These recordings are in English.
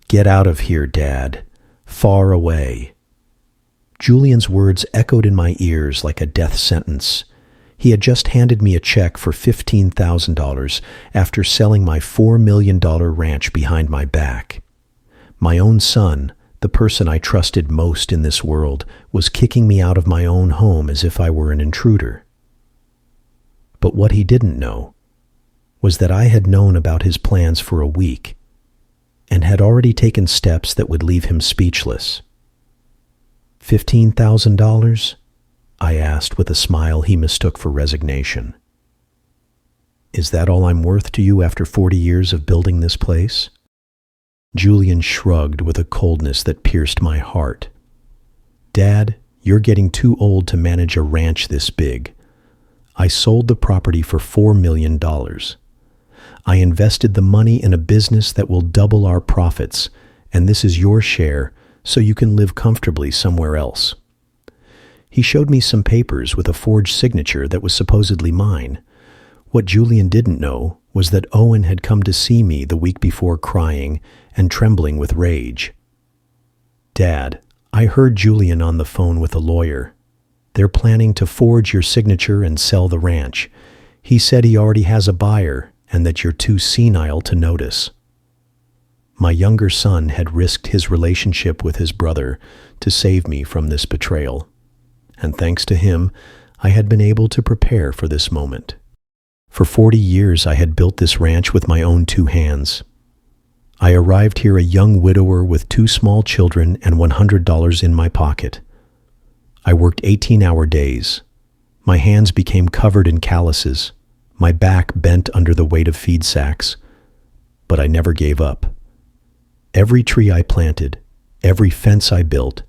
"Get out of here, Dad. Far away." Julian's words echoed in my ears like a death sentence. He had just handed me a check for $15,000 after selling my $4 million ranch behind my back. My own son, the person I trusted most in this world, was kicking me out of my own home as if I were an intruder. But what he didn't know was that I had known about his plans for a week and had already taken steps that would leave him speechless. $15,000? I asked with a smile he mistook for resignation. "Is that all I'm worth to you after 40 years of building this place?" Julian shrugged with a coldness that pierced my heart. "Dad, you're getting too old to manage a ranch this big. I sold the property for $4 million. I invested the money in a business that will double our profits, and this is your share, so you can live comfortably somewhere else." He showed me some papers with a forged signature that was supposedly mine. What Julian didn't know was that Owen had come to see me the week before, crying and trembling with rage. "Dad, I heard Julian on the phone with a lawyer. They're planning to forge your signature and sell the ranch. He said he already has a buyer and that you're too senile to notice." My younger son had risked his relationship with his brother to save me from this betrayal. And thanks to him, I had been able to prepare for this moment. For 40 years, I had built this ranch with my own 2 hands. I arrived here a young widower with 2 small children and $100 in my pocket. I worked 18-hour days. My hands became covered in calluses, my back bent under the weight of feed sacks. But I never gave up. Every tree I planted, every fence I built,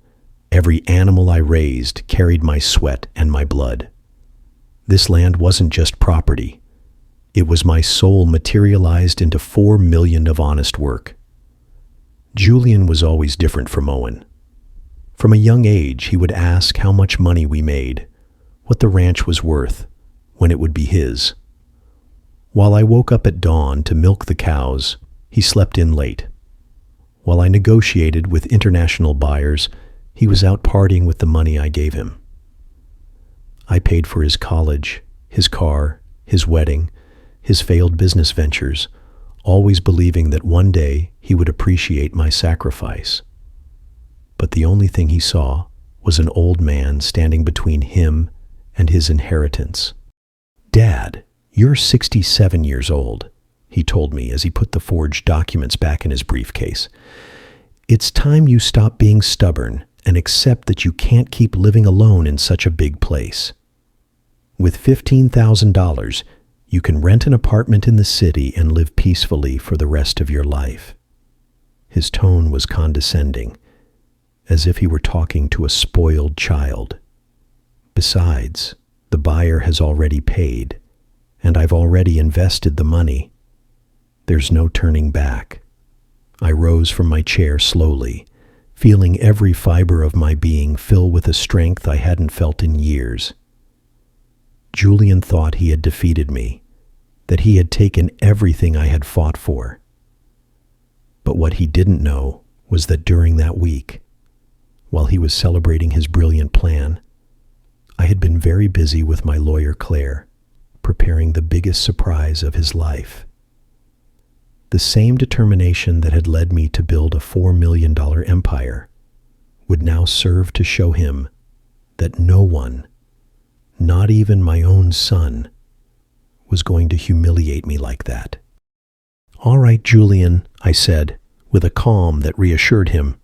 every animal I raised carried my sweat and my blood. This land wasn't just property. It was my soul materialized into $4 million of honest work. Julian was always different from Owen. From a young age, he would ask how much money we made, what the ranch was worth, when it would be his. While I woke up at dawn to milk the cows, he slept in late. While I negotiated with international buyers, he was out partying with the money I gave him. I paid for his college, his car, his wedding, his failed business ventures, always believing that one day he would appreciate my sacrifice. But the only thing he saw was an old man standing between him and his inheritance. "Dad, you're 67 years old," he told me as he put the forged documents back in his briefcase. "It's time you stop being stubborn and accept that you can't keep living alone in such a big place. With $15,000, you can rent an apartment in the city and live peacefully for the rest of your life." His tone was condescending, as if he were talking to a spoiled child. "Besides, the buyer has already paid, and I've already invested the money. There's no turning back." I rose from my chair slowly, feeling every fiber of my being fill with a strength I hadn't felt in years. Julian thought he had defeated me, that he had taken everything I had fought for. But what he didn't know was that during that week, while he was celebrating his brilliant plan, I had been very busy with my lawyer Claire, preparing the biggest surprise of his life. The same determination that had led me to build a $4 million empire would now serve to show him that no one, not even my own son, was going to humiliate me like that. "All right, Julian," I said, with a calm that reassured him.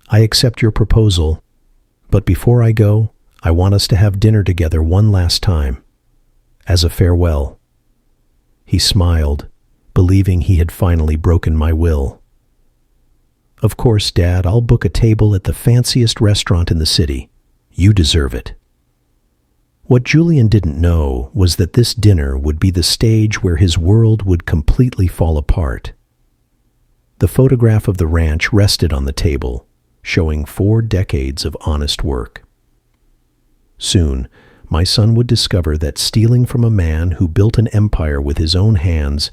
"I accept your proposal, but before I go, I want us to have dinner together one last time, as a farewell." He smiled, believing he had finally broken my will. "Of course, Dad, I'll book a table at the fanciest restaurant in the city. You deserve it." What Julian didn't know was that this dinner would be the stage where his world would completely fall apart. The photograph of the ranch rested on the table, showing 4 decades of honest work. Soon, my son would discover that stealing from a man who built an empire with his own hands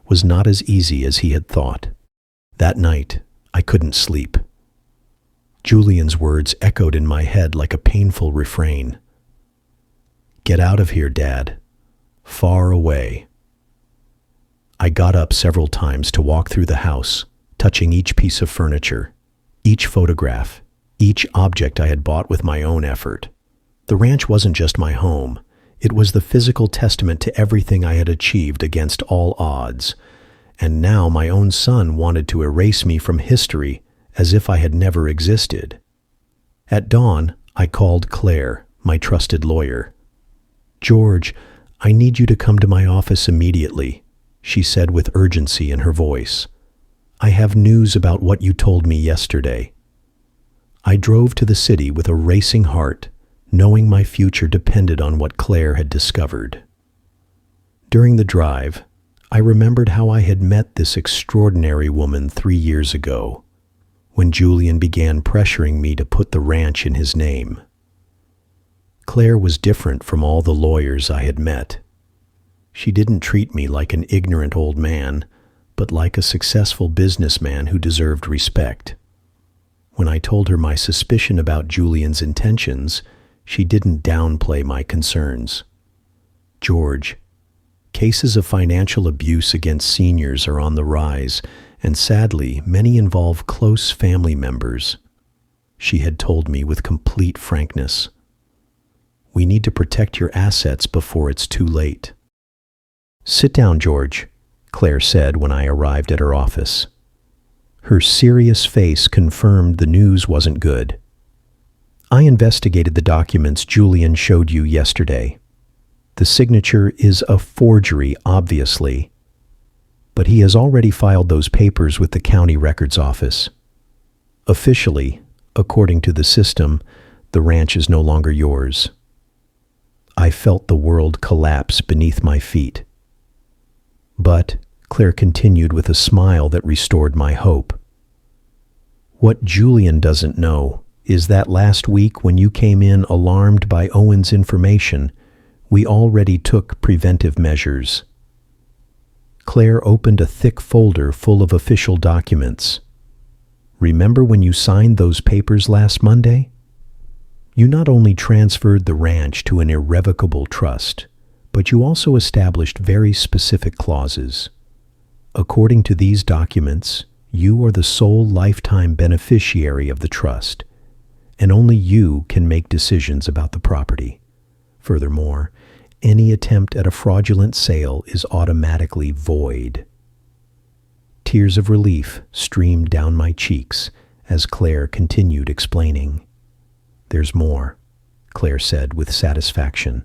was not as easy as he had thought. That night, I couldn't sleep. Julian's words echoed in my head like a painful refrain. Get out of here, Dad. Far away. I got up several times to walk through the house, touching each piece of furniture, each photograph, each object I had bought with my own effort. The ranch wasn't just my home. It was the physical testament to everything I had achieved against all odds. And now my own son wanted to erase me from history as if I had never existed. At dawn, I called Claire, my trusted lawyer. George, I need you to come to my office immediately, she said with urgency in her voice. I have news about what you told me yesterday. I drove to the city with a racing heart, knowing my future depended on what Claire had discovered. During the drive, I remembered how I had met this extraordinary woman 3 years ago, when Julian began pressuring me to put the ranch in his name. Claire was different from all the lawyers I had met. She didn't treat me like an ignorant old man, but like a successful businessman who deserved respect. When I told her my suspicion about Julian's intentions, she didn't downplay my concerns. George, cases of financial abuse against seniors are on the rise, and sadly, many involve close family members, she had told me with complete frankness. We need to protect your assets before it's too late. Sit down, George, Claire said when I arrived at her office. Her serious face confirmed the news wasn't good. I investigated the documents Julian showed you yesterday. The signature is a forgery, obviously, but he has already filed those papers with the county records office. Officially, according to the system, the ranch is no longer yours. I felt the world collapse beneath my feet. But, Claire continued with a smile that restored my hope. What Julian doesn't know is that last week when you came in alarmed by Owen's information, we already took preventive measures. Claire opened a thick folder full of official documents. Remember when you signed those papers last Monday? You not only transferred the ranch to an irrevocable trust, but you also established very specific clauses. According to these documents, you are the sole lifetime beneficiary of the trust, and only you can make decisions about the property. Furthermore, any attempt at a fraudulent sale is automatically void. Tears of relief streamed down my cheeks as Claire continued explaining. There's more, Claire said with satisfaction.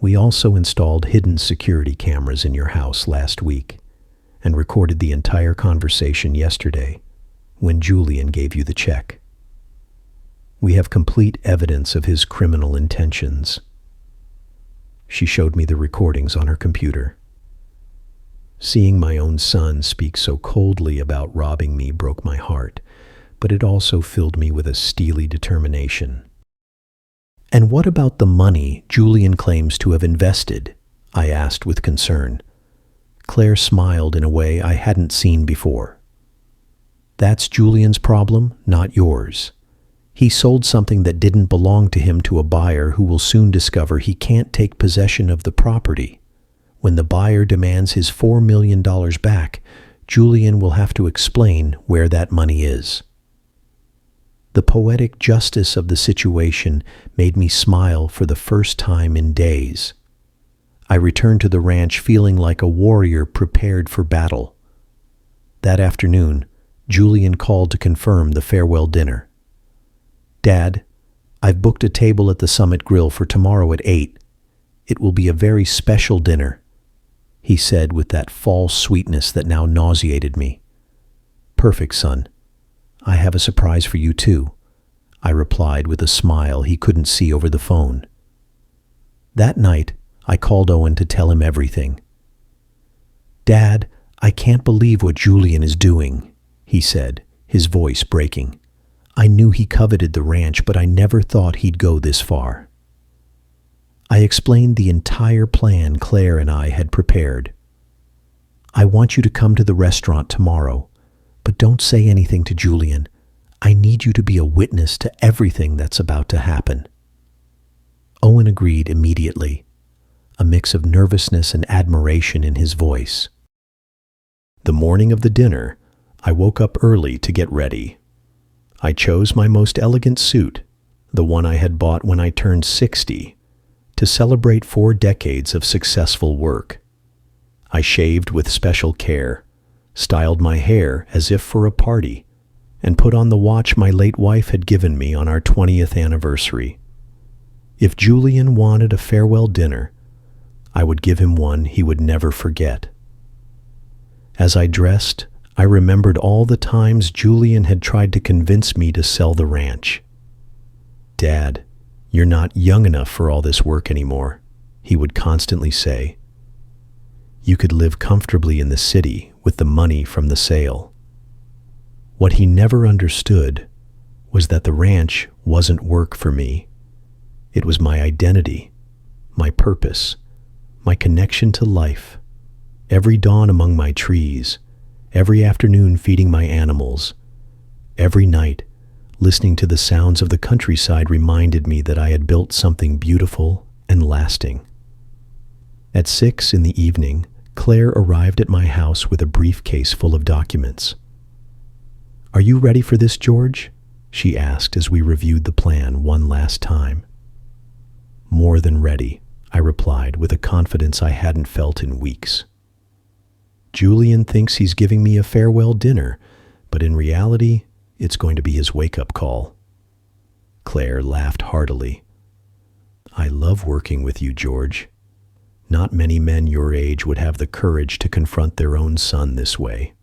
We also installed hidden security cameras in your house last week and recorded the entire conversation yesterday when Julian gave you the check. We have complete evidence of his criminal intentions. She showed me the recordings on her computer. Seeing my own son speak so coldly about robbing me broke my heart, but it also filled me with a steely determination. And what about the money Julian claims to have invested? I asked with concern. Claire smiled in a way I hadn't seen before. That's Julian's problem, not yours. He sold something that didn't belong to him to a buyer who will soon discover he can't take possession of the property. When the buyer demands his $4 million back, Julian will have to explain where that money is. The poetic justice of the situation made me smile for the first time in days. I returned to the ranch feeling like a warrior prepared for battle. That afternoon, Julian called to confirm the farewell dinner. Dad, I've booked a table at the Summit Grill for tomorrow at 8. It will be a very special dinner, he said with that false sweetness that now nauseated me. Perfect, son. I have a surprise for you too, I replied with a smile he couldn't see over the phone. That night, I called Owen to tell him everything. Dad, I can't believe what Julian is doing, he said, his voice breaking. I knew he coveted the ranch, but I never thought he'd go this far. I explained the entire plan Claire and I had prepared. I want you to come to the restaurant tomorrow. But don't say anything to Julian. I need you to be a witness to everything that's about to happen." Owen agreed immediately, a mix of nervousness and admiration in his voice. The morning of the dinner, I woke up early to get ready. I chose my most elegant suit, the one I had bought when I turned 60, to celebrate 4 decades of successful work. I shaved with special care, styled my hair as if for a party, and put on the watch my late wife had given me on our 20th anniversary. If Julian wanted a farewell dinner, I would give him one he would never forget. As I dressed, I remembered all the times Julian had tried to convince me to sell the ranch. "Dad, you're not young enough for all this work anymore," he would constantly say. "You could live comfortably in the city with the money from the sale." What he never understood was that the ranch wasn't work for me. It was my identity, my purpose, my connection to life. Every dawn among my trees, every afternoon feeding my animals, every night listening to the sounds of the countryside reminded me that I had built something beautiful and lasting. At 6 in the evening, Claire arrived at my house with a briefcase full of documents. "Are you ready for this, George?" she asked as we reviewed the plan one last time. "More than ready," I replied with a confidence I hadn't felt in weeks. "Julian thinks he's giving me a farewell dinner, but in reality, it's going to be his wake-up call." Claire laughed heartily. "I love working with you, George. Not many men your age would have the courage to confront their own son this way."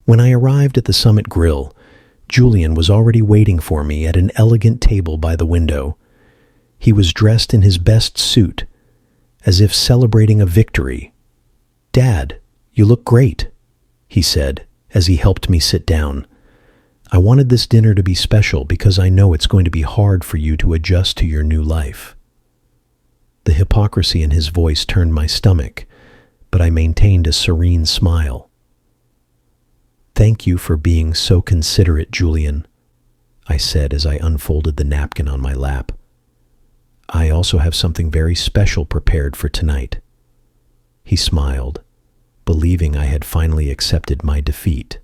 When I arrived at the Summit Grill, Julian was already waiting for me at an elegant table by the window. He was dressed in his best suit, as if celebrating a victory. "Dad, you look great," he said as he helped me sit down. "I wanted this dinner to be special because I know it's going to be hard for you to adjust to your new life." The hypocrisy in his voice turned my stomach, but I maintained a serene smile. "Thank you for being so considerate, Julian," I said as I unfolded the napkin on my lap. "I also have something very special prepared for tonight." He smiled, believing I had finally accepted my defeat.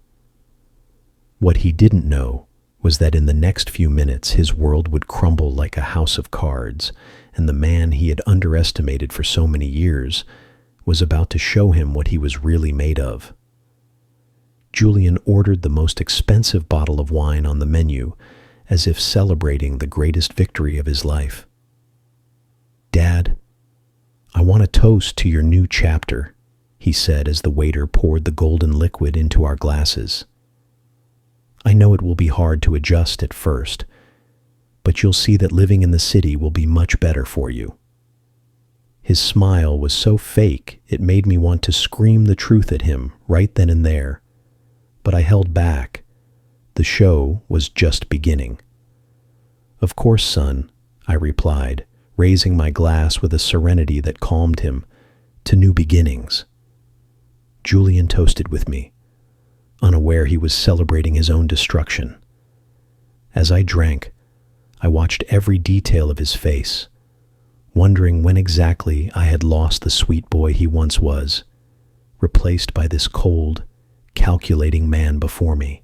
What he didn't know was that in the next few minutes his world would crumble like a house of cards, and the man he had underestimated for so many years was about to show him what he was really made of. Julian ordered the most expensive bottle of wine on the menu, as if celebrating the greatest victory of his life. "Dad, I want to toast to your new chapter," he said as the waiter poured the golden liquid into our glasses. "I know it will be hard to adjust at first, but you'll see that living in the city will be much better for you." His smile was so fake it made me want to scream the truth at him right then and there, but I held back. The show was just beginning. "Of course, son," I replied, raising my glass with a serenity that calmed him, "to new beginnings." Julian toasted with me, unaware he was celebrating his own destruction. As I drank, I watched every detail of his face, wondering when exactly I had lost the sweet boy he once was, replaced by this cold, calculating man before me.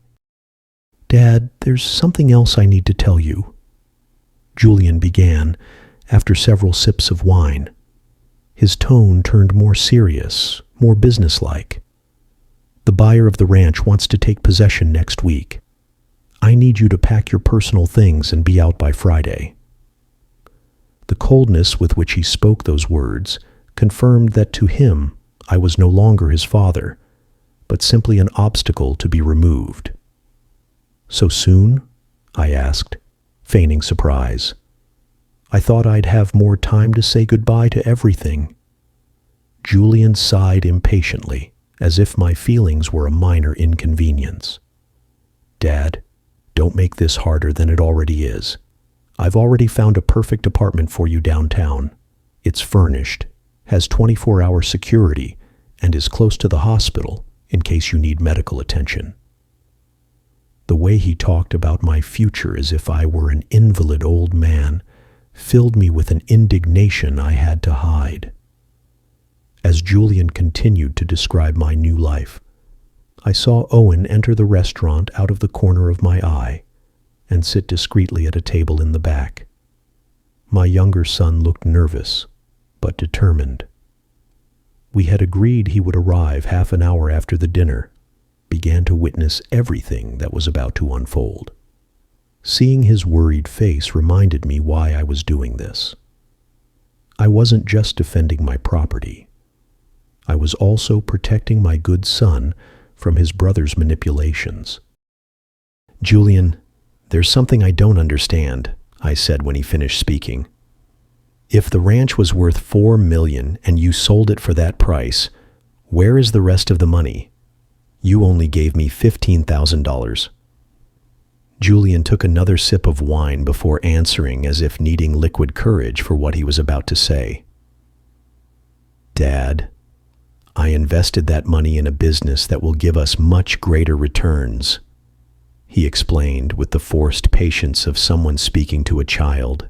"Dad, there's something else I need to tell you," Julian began after several sips of wine. His tone turned more serious, more businesslike. "The buyer of the ranch wants to take possession next week. I need you to pack your personal things and be out by Friday." The coldness with which he spoke those words confirmed that to him I was no longer his father, but simply an obstacle to be removed. "So soon?" I asked, feigning surprise. "I thought I'd have more time to say goodbye to everything." Julian sighed impatiently, as if my feelings were a minor inconvenience. "Dad, don't make this harder than it already is. I've already found a perfect apartment for you downtown. It's furnished, has 24-hour security, and is close to the hospital, in case you need medical attention." The way he talked about my future as if I were an invalid old man filled me with an indignation I had to hide. As Julian continued to describe my new life, I saw Owen enter the restaurant out of the corner of my eye and sit discreetly at a table in the back. My younger son looked nervous, but determined. We had agreed he would arrive half an hour after the dinner, began to witness everything that was about to unfold. Seeing his worried face reminded me why I was doing this. I wasn't just defending my property. I was also protecting my good son from his brother's manipulations. "Julian, there's something I don't understand," I said when he finished speaking. "If the ranch was worth $4 million and you sold it for that price, where is the rest of the money? You only gave me $15,000. Julian took another sip of wine before answering as if needing liquid courage for what he was about to say. "Dad, I invested that money in a business that will give us much greater returns," he explained with the forced patience of someone speaking to a child.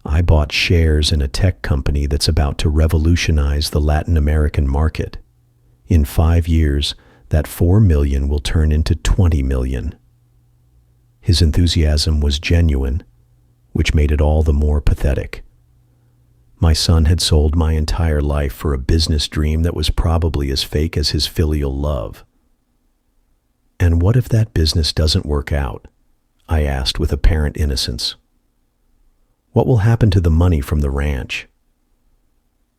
"I bought shares in a tech company that's about to revolutionize the Latin American market. In 5 years, that $4 million will turn into $20 million. His enthusiasm was genuine, which made it all the more pathetic. My son had sold my entire life for a business dream that was probably as fake as his filial love. "And what if that business doesn't work out?" I asked with apparent innocence. "What will happen to the money from the ranch?"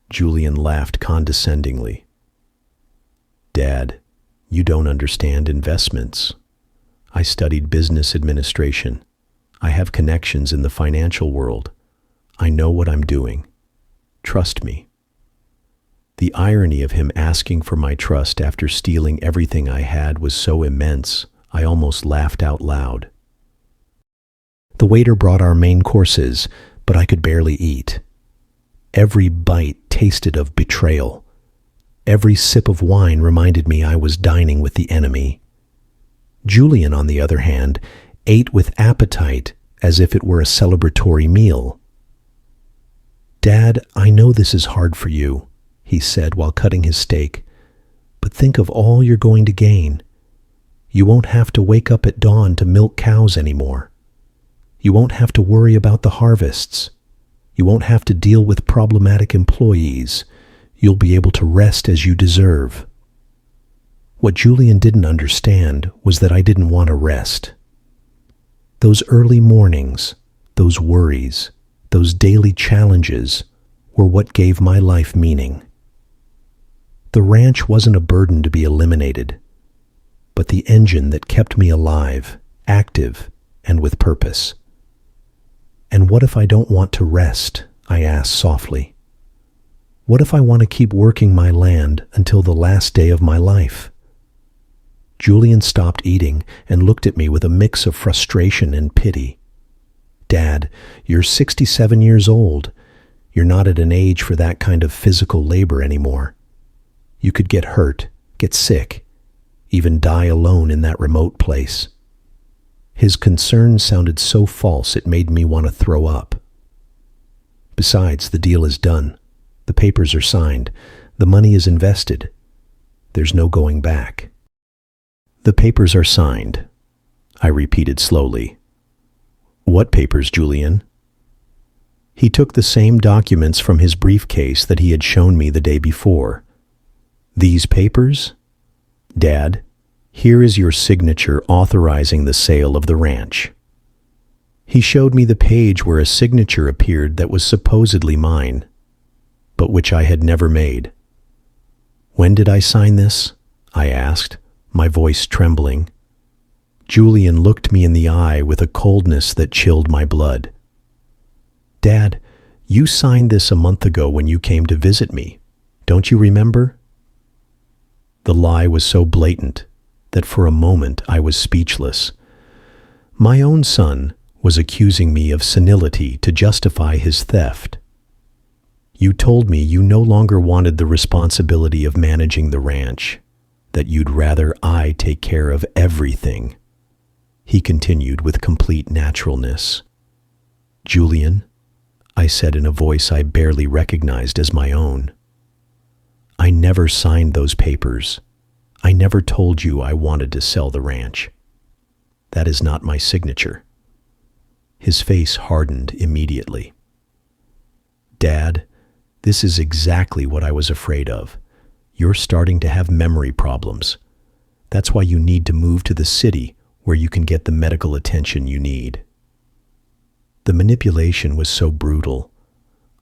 Julian laughed condescendingly. "Dad, you don't understand investments. I studied business administration. I have connections in the financial world. I know what I'm doing. Trust me." The irony of him asking for my trust after stealing everything I had was so immense, I almost laughed out loud. The waiter brought our main courses, but I could barely eat. Every bite tasted of betrayal. Every sip of wine reminded me I was dining with the enemy. Julian, on the other hand, ate with appetite as if it were a celebratory meal. "Dad, I know this is hard for you," he said while cutting his steak, "but think of all you're going to gain. You won't have to wake up at dawn to milk cows anymore. You won't have to worry about the harvests. You won't have to deal with problematic employees. You'll be able to rest as you deserve." What Julian didn't understand was that I didn't want to rest. Those early mornings, those worries, those daily challenges were what gave my life meaning. The ranch wasn't a burden to be eliminated, but the engine that kept me alive, active, and with purpose. "And what if I don't want to rest?" I asked softly. "What if I want to keep working my land until the last day of my life?" Julian stopped eating and looked at me with a mix of frustration and pity. "Dad, you're 67 years old. You're not at an age for that kind of physical labor anymore. You could get hurt, get sick, even die alone in that remote place." His concern sounded so false it made me want to throw up. "Besides, the deal is done. The papers are signed. The money is invested. There's no going back." "The papers are signed," I repeated slowly. "What papers, Julian?" He took the same documents from his briefcase that he had shown me the day before. "These papers? Dad, here is your signature authorizing the sale of the ranch." He showed me the page where a signature appeared that was supposedly mine, but which I had never made. "When did I sign this?" I asked, my voice trembling. Julian looked me in the eye with a coldness that chilled my blood. "Dad, you signed this a month ago when you came to visit me. Don't you remember?" The lie was so blatant that for a moment I was speechless. My own son was accusing me of senility to justify his theft. "You told me you no longer wanted the responsibility of managing the ranch. that you'd rather I take care of everything. He continued with complete naturalness. Julian, I said in a voice I barely recognized as my own, I never signed those papers. I never told you I wanted to sell the ranch. That is not my signature. His face hardened immediately. Dad, this is exactly what I was afraid of. You're starting to have memory problems. That's why you need to move to the city where you can get the medical attention you need. The manipulation was so brutal,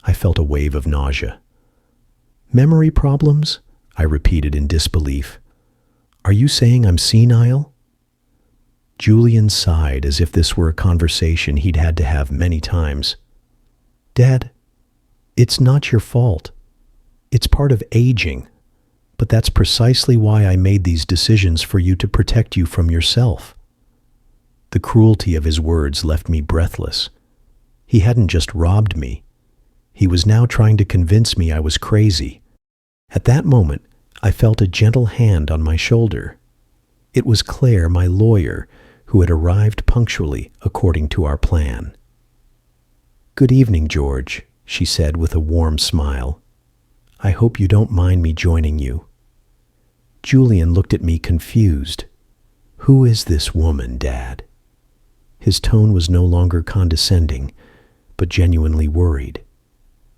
I felt a wave of nausea. Memory problems? I repeated in disbelief. Are you saying I'm senile? Julian sighed as if this were a conversation he'd had to have many times. Dad, it's not your fault. It's part of aging. But that's precisely why I made these decisions for you to protect you from yourself. The cruelty of his words left me breathless. He hadn't just robbed me. He was now trying to convince me I was crazy. At that moment, I felt a gentle hand on my shoulder. It was Claire, my lawyer, who had arrived punctually according to our plan. Good evening, George, she said with a warm smile. I hope you don't mind me joining you. Julian looked at me confused. Who is this woman, Dad? His tone was no longer condescending, but genuinely worried.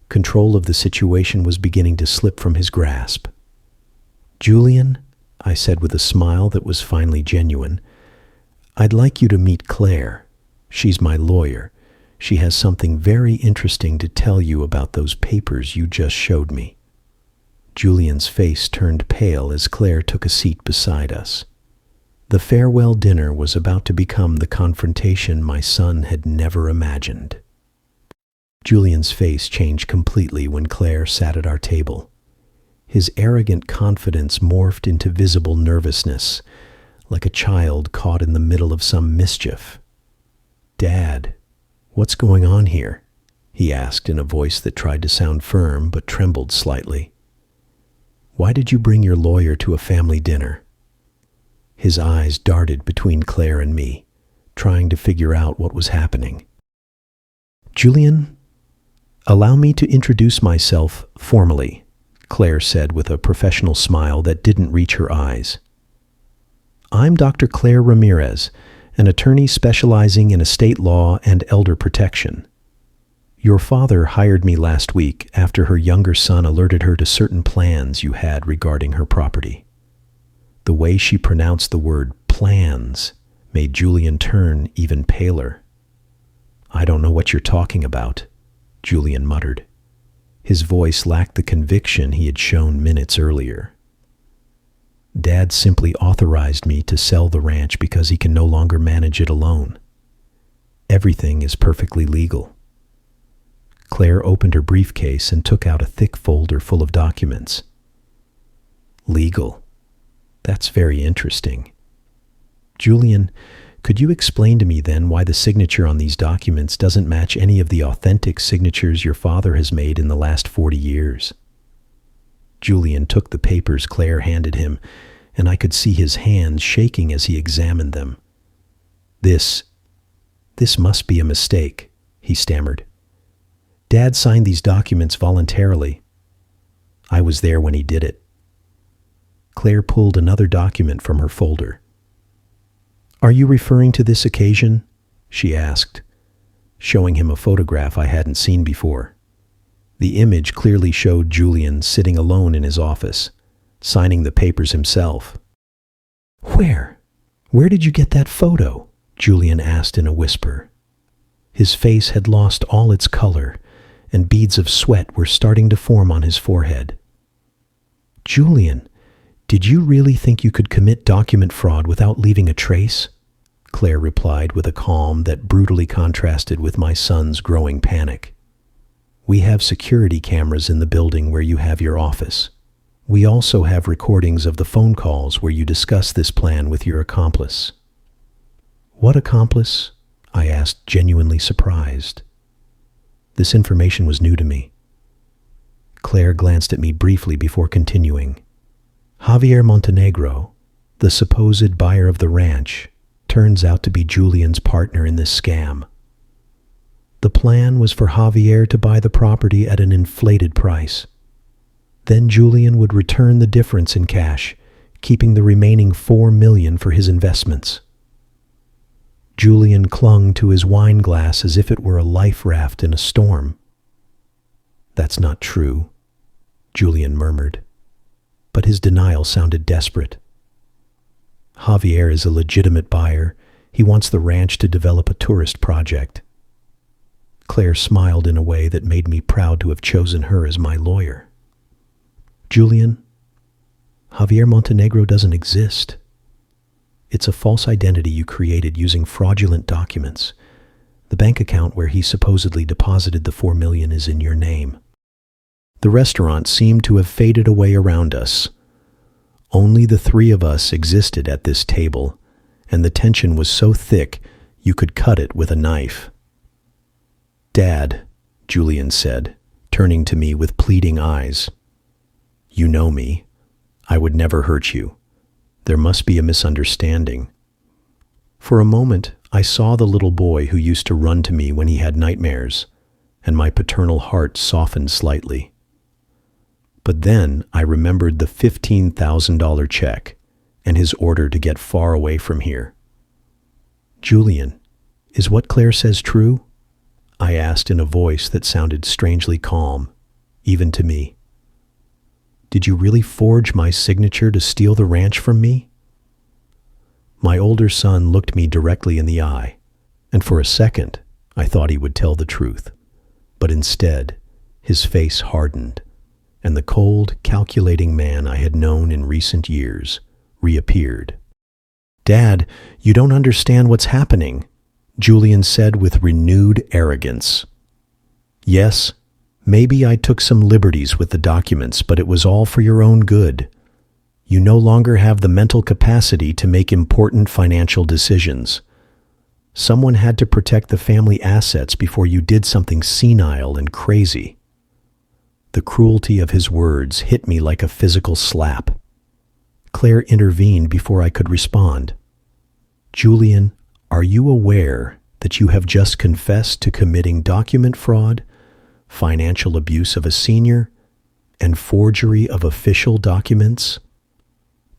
Control of the situation was beginning to slip from his grasp. Julian, I said with a smile that was finally genuine, I'd like you to meet Claire. She's my lawyer. She has something very interesting to tell you about those papers you just showed me. Julian's face turned pale as Claire took a seat beside us. The farewell dinner was about to become the confrontation my son had never imagined. Julian's face changed completely when Claire sat at our table. His arrogant confidence morphed into visible nervousness, like a child caught in the middle of some mischief. Dad, what's going on here? He asked in a voice that tried to sound firm but trembled slightly. Why did you bring your lawyer to a family dinner? His eyes darted between Claire and me, trying to figure out what was happening. Julian, allow me to introduce myself formally, Claire said with a professional smile that didn't reach her eyes. I'm Dr. Claire Ramirez, an attorney specializing in estate law and elder protection. Your father hired me last week after her younger son alerted her to certain plans you had regarding her property. The way she pronounced the word plans made Julian turn even paler. I don't know what you're talking about, Julian muttered. His voice lacked the conviction he had shown minutes earlier. Dad simply authorized me to sell the ranch because he can no longer manage it alone. Everything is perfectly legal. Claire opened her briefcase and took out a thick folder full of documents. Legal. That's very interesting. Julian, could you explain to me then why the signature on these documents doesn't match any of the authentic signatures your father has made in the last 40 years? Julian took the papers Claire handed him, and I could see his hands shaking as he examined them. This must be a mistake, he stammered. Dad signed these documents voluntarily. I was there when he did it. Claire pulled another document from her folder. Are you referring to this occasion? She asked, showing him a photograph I hadn't seen before. The image clearly showed Julian sitting alone in his office, signing the papers himself. Where did you get that photo? Julian asked in a whisper. His face had lost all its color, and beads of sweat were starting to form on his forehead. Julian, did you really think you could commit document fraud without leaving a trace? Claire replied with a calm that brutally contrasted with my son's growing panic. We have security cameras in the building where you have your office. We also have recordings of the phone calls where you discuss this plan with your accomplice. What accomplice? I asked, genuinely surprised. This information was new to me. Claire glanced at me briefly before continuing. Javier Montenegro, the supposed buyer of the ranch, turns out to be Julian's partner in this scam. The plan was for Javier to buy the property at an inflated price. Then Julian would return the difference in cash, keeping the remaining $4 million for his investments. Julian clung to his wine glass as if it were a life raft in a storm. "That's not true," Julian murmured, but his denial sounded desperate. "Javier is a legitimate buyer. He wants the ranch to develop a tourist project." Claire smiled in a way that made me proud to have chosen her as my lawyer. "Julian, Javier Montenegro doesn't exist. It's a false identity you created using fraudulent documents. The bank account where he supposedly deposited the $4 million is in your name." The restaurant seemed to have faded away around us. Only the three of us existed at this table, and the tension was so thick you could cut it with a knife. "Dad," Julian said, turning to me with pleading eyes. "You know me. I would never hurt you. There must be a misunderstanding." For a moment, I saw the little boy who used to run to me when he had nightmares, and my paternal heart softened slightly. But then I remembered the $15,000 check and his order to get far away from here. "Julian, is what Claire says true?" I asked in a voice that sounded strangely calm, even to me. "Did you really forge my signature to steal the ranch from me?" My older son looked me directly in the eye, and for a second I thought he would tell the truth. But instead, his face hardened, and the cold, calculating man I had known in recent years reappeared. "Dad, you don't understand what's happening," Julian said with renewed arrogance. "Yes, maybe I took some liberties with the documents, but it was all for your own good. You no longer have the mental capacity to make important financial decisions. Someone had to protect the family assets before you did something senile and crazy." The cruelty of his words hit me like a physical slap. Claire intervened before I could respond. "Julian, are you aware that you have just confessed to committing document fraud, financial abuse of a senior, and forgery of official documents?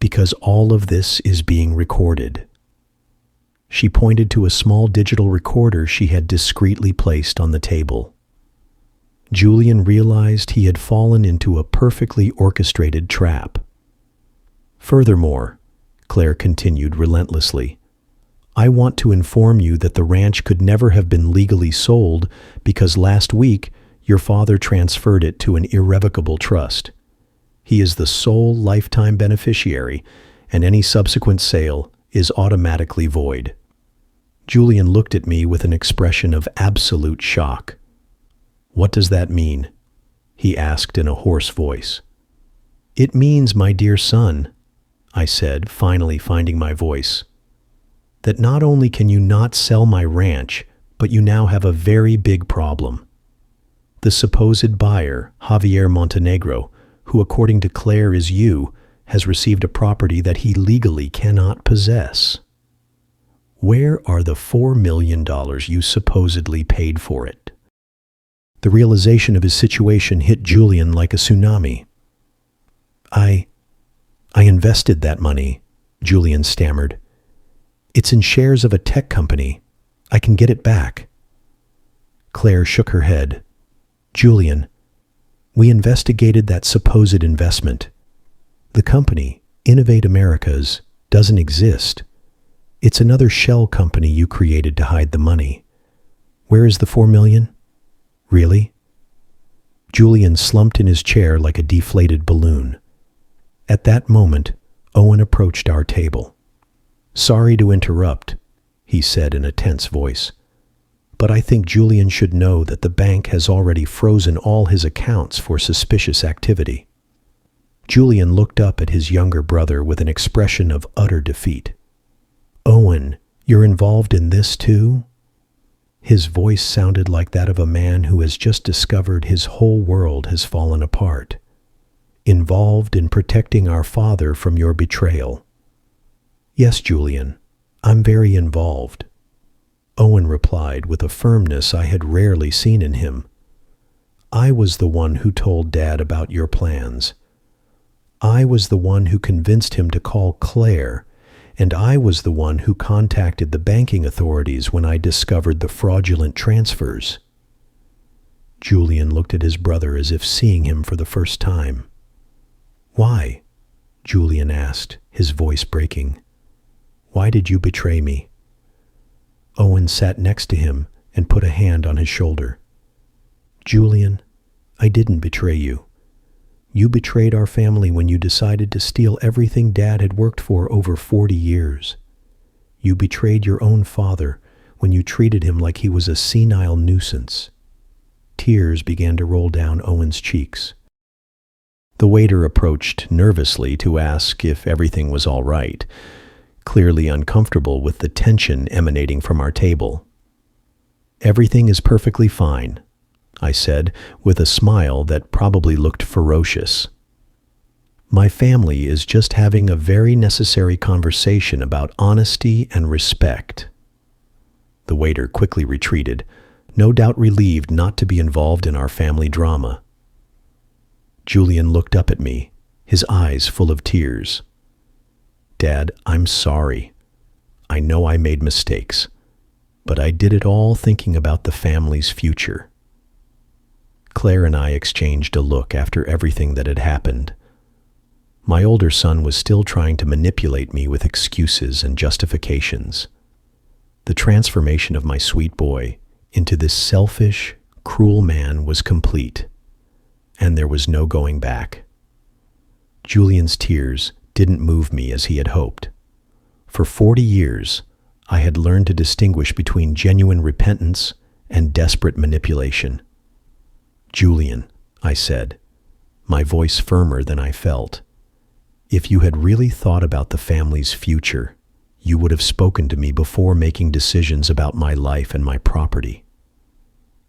Because all of this is being recorded." She pointed to a small digital recorder she had discreetly placed on the table. Julian realized he had fallen into a perfectly orchestrated trap. "Furthermore," Claire continued relentlessly, "I want to inform you that the ranch could never have been legally sold because last week your father transferred it to an irrevocable trust. He is the sole lifetime beneficiary, and any subsequent sale is automatically void." Julian looked at me with an expression of absolute shock. "What does that mean?" he asked in a hoarse voice. "It means, my dear son," I said, finally finding my voice, "that not only can you not sell my ranch, but you now have a very big problem. The supposed buyer, Javier Montenegro, who according to Claire is you, has received a property that he legally cannot possess. Where are the $4 million you supposedly paid for it?" The realization of his situation hit Julian like a tsunami. I invested that money," Julian stammered. "It's in shares of a tech company. I can get it back." Claire shook her head. "Julian, we investigated that supposed investment. The company, Innovate Americas, doesn't exist. It's another shell company you created to hide the money. Where is the $4 million? Really?" Julian slumped in his chair like a deflated balloon. At that moment, Owen approached our table. "Sorry to interrupt," he said in a tense voice, "but I think Julian should know that the bank has already frozen all his accounts for suspicious activity." Julian looked up at his younger brother with an expression of utter defeat. "Owen, you're involved in this too?" His voice sounded like that of a man who has just discovered his whole world has fallen apart. involved in protecting our father from your betrayal. Yes, Julian, I'm very involved. Owen replied with a firmness I had rarely seen in him. I was the one who told Dad about your plans. I was the one who convinced him to call Claire, and I was the one who contacted the banking authorities when I discovered the fraudulent transfers. Julian looked at his brother as if seeing him for the first time. Why? Julian asked, his voice breaking. Why did you betray me? Owen sat next to him and put a hand on his shoulder. Julian, I didn't betray you. You betrayed our family when you decided to steal everything Dad had worked for over 40 years. You betrayed your own father when you treated him like he was a senile nuisance. Tears began to roll down Owen's cheeks. The waiter approached nervously to ask if everything was all right, clearly uncomfortable with the tension emanating from our table. Everything is perfectly fine, I said, with a smile that probably looked ferocious. My family is just having a very necessary conversation about honesty and respect. The waiter quickly retreated, no doubt relieved not to be involved in our family drama. Julian looked up at me, his eyes full of tears. Dad, I'm sorry. I know I made mistakes, but I did it all thinking about the family's future. Claire and I exchanged a look after everything that had happened. My older son was still trying to manipulate me with excuses and justifications. The transformation of my sweet boy into this selfish, cruel man was complete, and there was no going back. Julian's tears didn't move me as he had hoped. For 40 years, I had learned to distinguish between genuine repentance and desperate manipulation. Julian, I said, my voice firmer than I felt, if you had really thought about the family's future, you would have spoken to me before making decisions about my life and my property.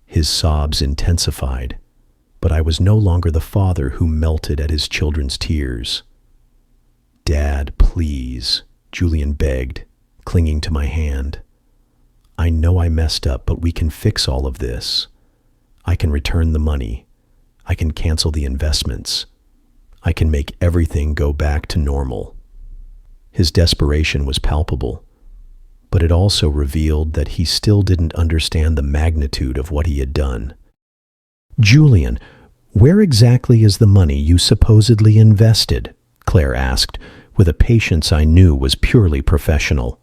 His sobs intensified, but I was no longer the father who melted at his children's tears. Dad, please, Julian begged, clinging to my hand. I know I messed up, but we can fix all of this. I can return the money. I can cancel the investments. I can make everything go back to normal. His desperation was palpable, but it also revealed that he still didn't understand the magnitude of what he had done. Julian, where exactly is the money you supposedly invested? Claire asked, with a patience I knew was purely professional.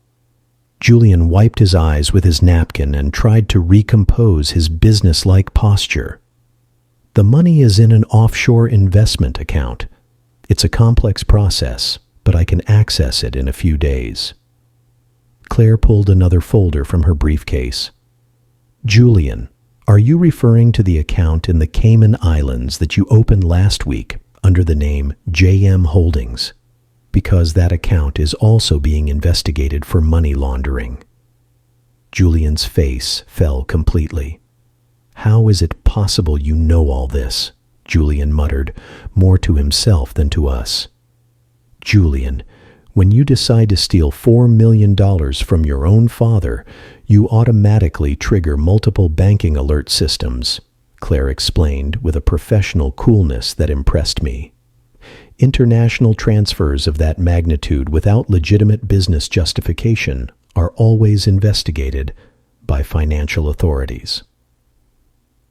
Julian wiped his eyes with his napkin and tried to recompose his business-like posture. The money is in an offshore investment account. It's a complex process, but I can access it in a few days. Claire pulled another folder from her briefcase. Julian, are you referring to the account in the Cayman Islands that you opened last week under the name JM Holdings? Because that account is also being investigated for money laundering. Julian's face fell completely. How is it possible you know all this? Julian muttered, more to himself than to us. Julian, when you decide to steal $4 million from your own father, you automatically trigger multiple banking alert systems, Claire explained with a professional coolness that impressed me. International transfers of that magnitude without legitimate business justification are always investigated by financial authorities.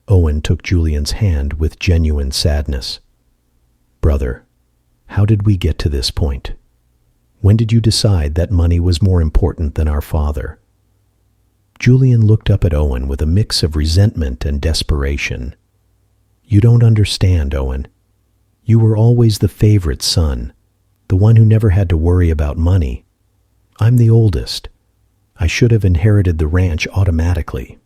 Owen took Julian's hand with genuine sadness. Brother, how did we get to this point? When did you decide that money was more important than our father? Julian looked up at Owen with a mix of resentment and desperation. You don't understand, Owen. You were always the favorite son, the one who never had to worry about money. I'm the oldest. I should have inherited the ranch automatically.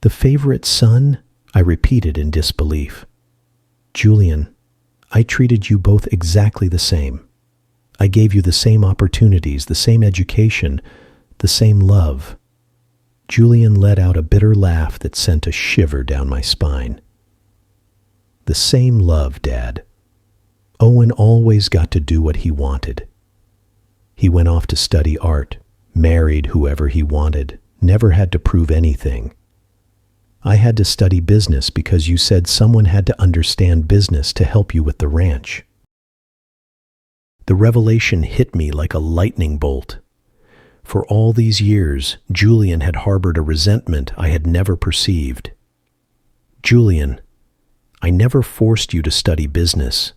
The favorite son? I repeated in disbelief. Julian, I treated you both exactly the same. I gave you the same opportunities, the same education, the same love. Julian let out a bitter laugh that sent a shiver down my spine. The same love, Dad. Owen always got to do what he wanted. He went off to study art, married whoever he wanted, never had to prove anything. I had to study business because you said someone had to understand business to help you with the ranch. The revelation hit me like a lightning bolt. For all these years, Julian had harbored a resentment I had never perceived. Julian, I never forced you to study business.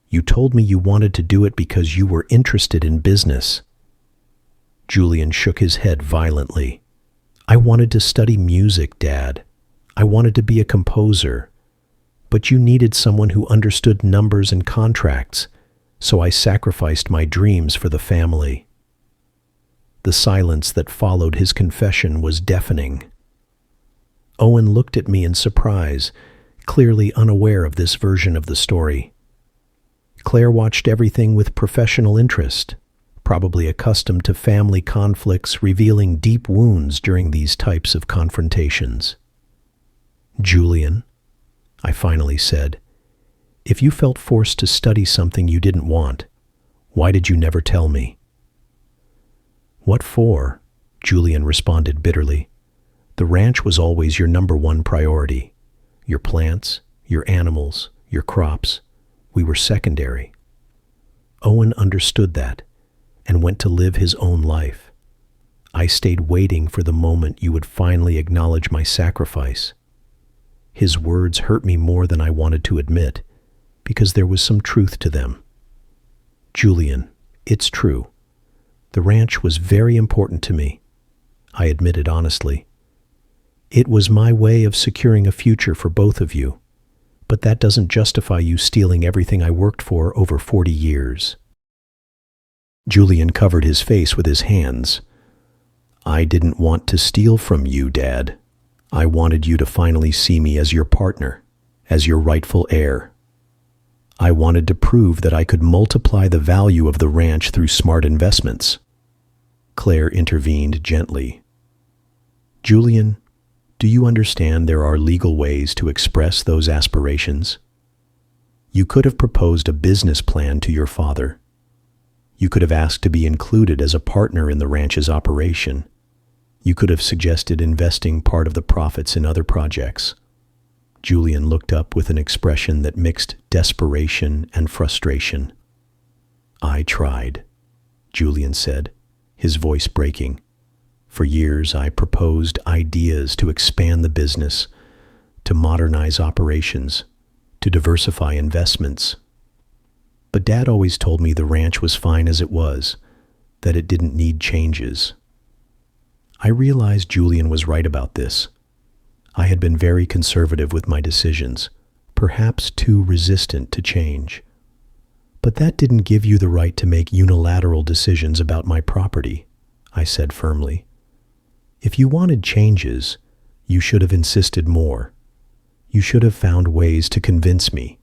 You told me you wanted to do it because you were interested in business. Julian shook his head violently. I wanted to study music, Dad. I wanted to be a composer. But you needed someone who understood numbers and contracts, so I sacrificed my dreams for the family. The silence that followed his confession was deafening. Owen looked at me in surprise, clearly unaware of this version of the story. Claire watched everything with professional interest, probably accustomed to family conflicts revealing deep wounds during these types of confrontations. Julian, I finally said, if you felt forced to study something you didn't want, why did you never tell me? What for? Julian responded bitterly. The ranch was always your number one priority. Your plants, your animals, your crops, we were secondary. Owen understood that and went to live his own life. I stayed waiting for the moment you would finally acknowledge my sacrifice. His words hurt me more than I wanted to admit, because there was some truth to them. Julian, it's true. The ranch was very important to me, I admitted honestly. It was my way of securing a future for both of you, but that doesn't justify you stealing everything I worked for over 40 years. Julian covered his face with his hands. I didn't want to steal from you, Dad. I wanted you to finally see me as your partner, as your rightful heir. I wanted to prove that I could multiply the value of the ranch through smart investments. Claire intervened gently. Julian, do you understand there are legal ways to express those aspirations? You could have proposed a business plan to your father. You could have asked to be included as a partner in the ranch's operation. You could have suggested investing part of the profits in other projects. Julian looked up with an expression that mixed desperation and frustration. I tried, Julian said, his voice breaking. For years, I proposed ideas to expand the business, to modernize operations, to diversify investments. But Dad always told me the ranch was fine as it was, that it didn't need changes. I realized Julian was right about this. I had been very conservative with my decisions, perhaps too resistant to change. But that didn't give you the right to make unilateral decisions about my property, I said firmly. If you wanted changes, you should have insisted more. You should have found ways to convince me,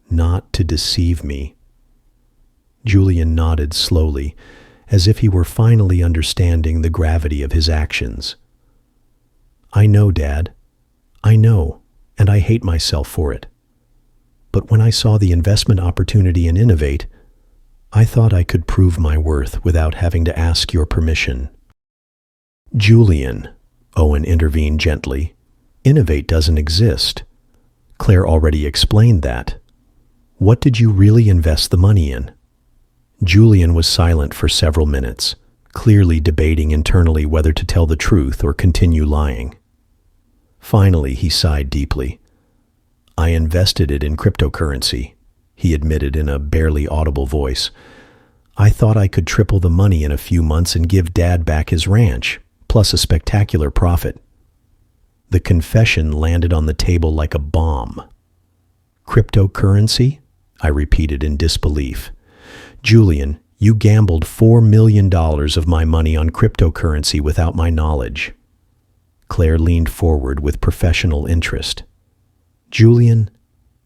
not to deceive me. Julian nodded slowly, as if he were finally understanding the gravity of his actions. I know, Dad. I know, and I hate myself for it. But when I saw the investment opportunity in Innovate, I thought I could prove my worth without having to ask your permission. Julian, Owen intervened gently, Innovate doesn't exist. Claire already explained that. What did you really invest the money in? Julian was silent for several minutes, clearly debating internally whether to tell the truth or continue lying. Finally, he sighed deeply. I invested it in cryptocurrency, he admitted in a barely audible voice. I thought I could triple the money in a few months and give Dad back his ranch, plus a spectacular profit. The confession landed on the table like a bomb. Cryptocurrency? I repeated in disbelief. Julian, you gambled $4 million of my money on cryptocurrency without my knowledge. Claire leaned forward with professional interest. Julian,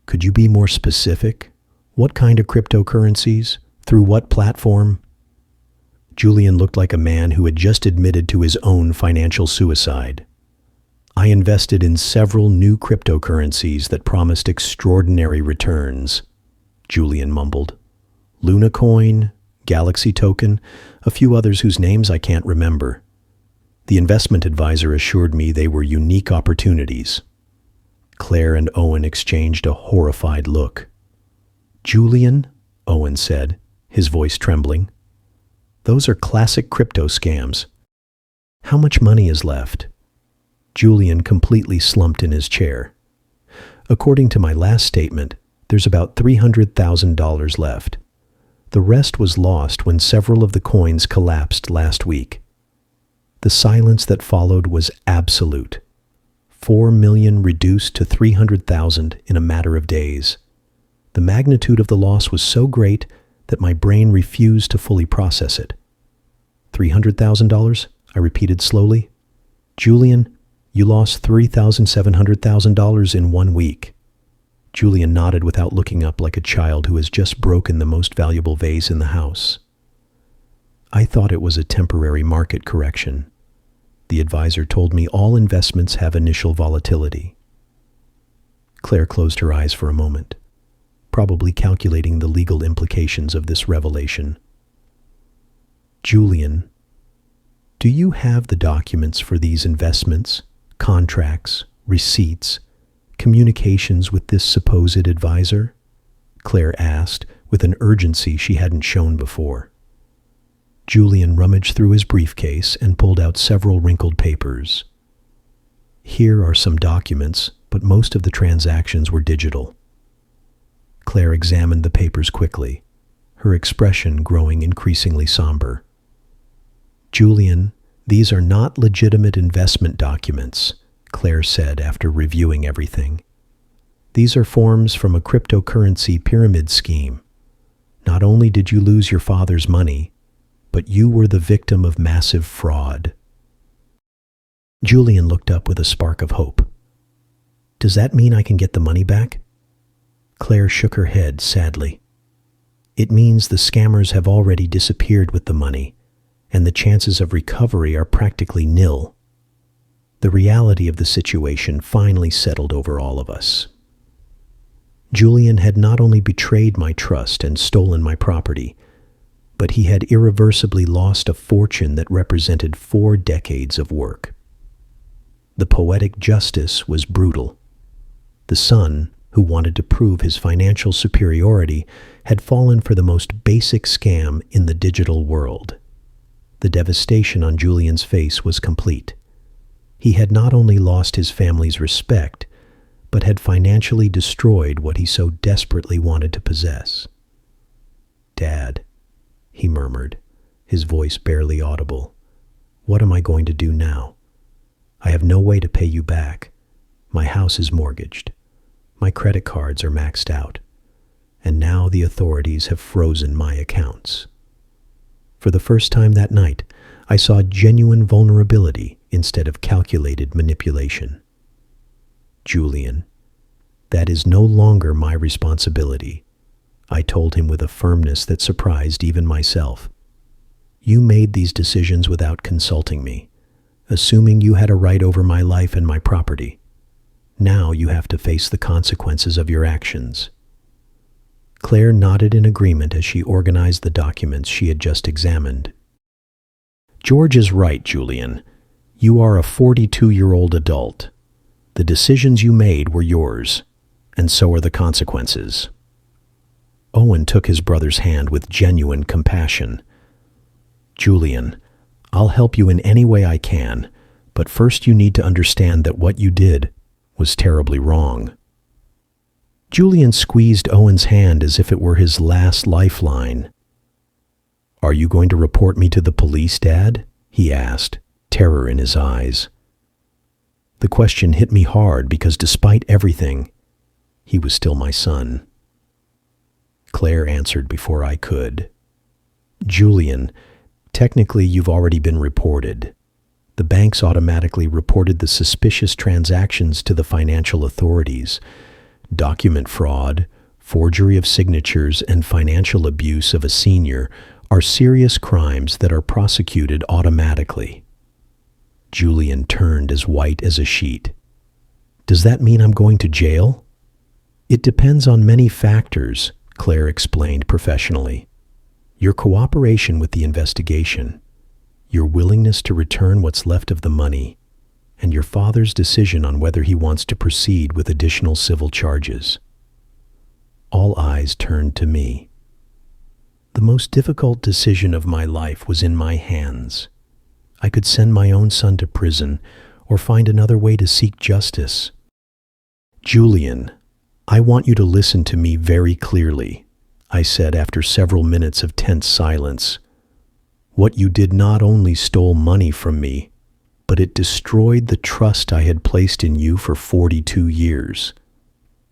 could you be more specific? What kind of cryptocurrencies? Through what platform? Julian looked like a man who had just admitted to his own financial suicide. I invested in several new cryptocurrencies that promised extraordinary returns. Julian mumbled. Luna coin, Galaxy token, a few others whose names I can't remember. The investment advisor assured me they were unique opportunities. Claire and Owen exchanged a horrified look. Julian, Owen said, his voice trembling. Those are classic crypto scams. How much money is left? Julian completely slumped in his chair. According to my last statement, there's about $300,000 left. The rest was lost when several of the coins collapsed last week. The silence that followed was absolute. 4 million reduced to 300,000 in a matter of days. The magnitude of the loss was so great that my brain refused to fully process it. $300,000? I repeated slowly. Julian, you lost $3,700,000 in 1 week. Julian nodded without looking up, like a child who has just broken the most valuable vase in the house. I thought it was a temporary market correction. The advisor told me all investments have initial volatility. Claire closed her eyes for a moment, probably calculating the legal implications of this revelation. Julian, do you have the documents for these investments, contracts, receipts, communications with this supposed advisor? Claire asked with an urgency she hadn't shown before. Julian rummaged through his briefcase and pulled out several wrinkled papers. Here are some documents, but most of the transactions were digital. Claire examined the papers quickly, her expression growing increasingly somber. Julian, these are not legitimate investment documents, Claire said after reviewing everything. These are forms from a cryptocurrency pyramid scheme. Not only did you lose your father's money, but you were the victim of massive fraud. Julian looked up with a spark of hope. Does that mean I can get the money back? Claire shook her head sadly. It means the scammers have already disappeared with the money, and the chances of recovery are practically nil. The reality of the situation finally settled over all of us. Julian had not only betrayed my trust and stolen my property, but he had irreversibly lost a fortune that represented 4 decades of work. The poetic justice was brutal. The son, who wanted to prove his financial superiority, had fallen for the most basic scam in the digital world. The devastation on Julian's face was complete. He had not only lost his family's respect, but had financially destroyed what he so desperately wanted to possess. Dad, he murmured, his voice barely audible. What am I going to do now? I have no way to pay you back. My house is mortgaged. My credit cards are maxed out. And now the authorities have frozen my accounts. For the first time that night, I saw genuine vulnerability instead of calculated manipulation. Julian, that is no longer my responsibility, I told him with a firmness that surprised even myself. You made these decisions without consulting me, assuming you had a right over my life and my property. Now you have to face the consequences of your actions. Claire nodded in agreement as she organized the documents she had just examined. George is right, Julian. You are a 42-year-old adult. The decisions you made were yours, and so are the consequences. Owen took his brother's hand with genuine compassion. Julian, I'll help you in any way I can, but first you need to understand that what you did was terribly wrong. Julian squeezed Owen's hand as if it were his last lifeline. Are you going to report me to the police, Dad? He asked, terror in his eyes. The question hit me hard because despite everything, he was still my son. Claire answered before I could. Julian, technically you've already been reported. The banks automatically reported the suspicious transactions to the financial authorities. Document fraud, forgery of signatures, and financial abuse of a senior are serious crimes that are prosecuted automatically. Julian turned as white as a sheet. Does that mean I'm going to jail? It depends on many factors, Claire explained professionally. Your cooperation with the investigation, your willingness to return what's left of the money, and your father's decision on whether he wants to proceed with additional civil charges. All eyes turned to me. The most difficult decision of my life was in my hands. I could send my own son to prison or find another way to seek justice. Julian, I want you to listen to me very clearly, I said after several minutes of tense silence. What you did not only stole money from me, but it destroyed the trust I had placed in you for 42 years.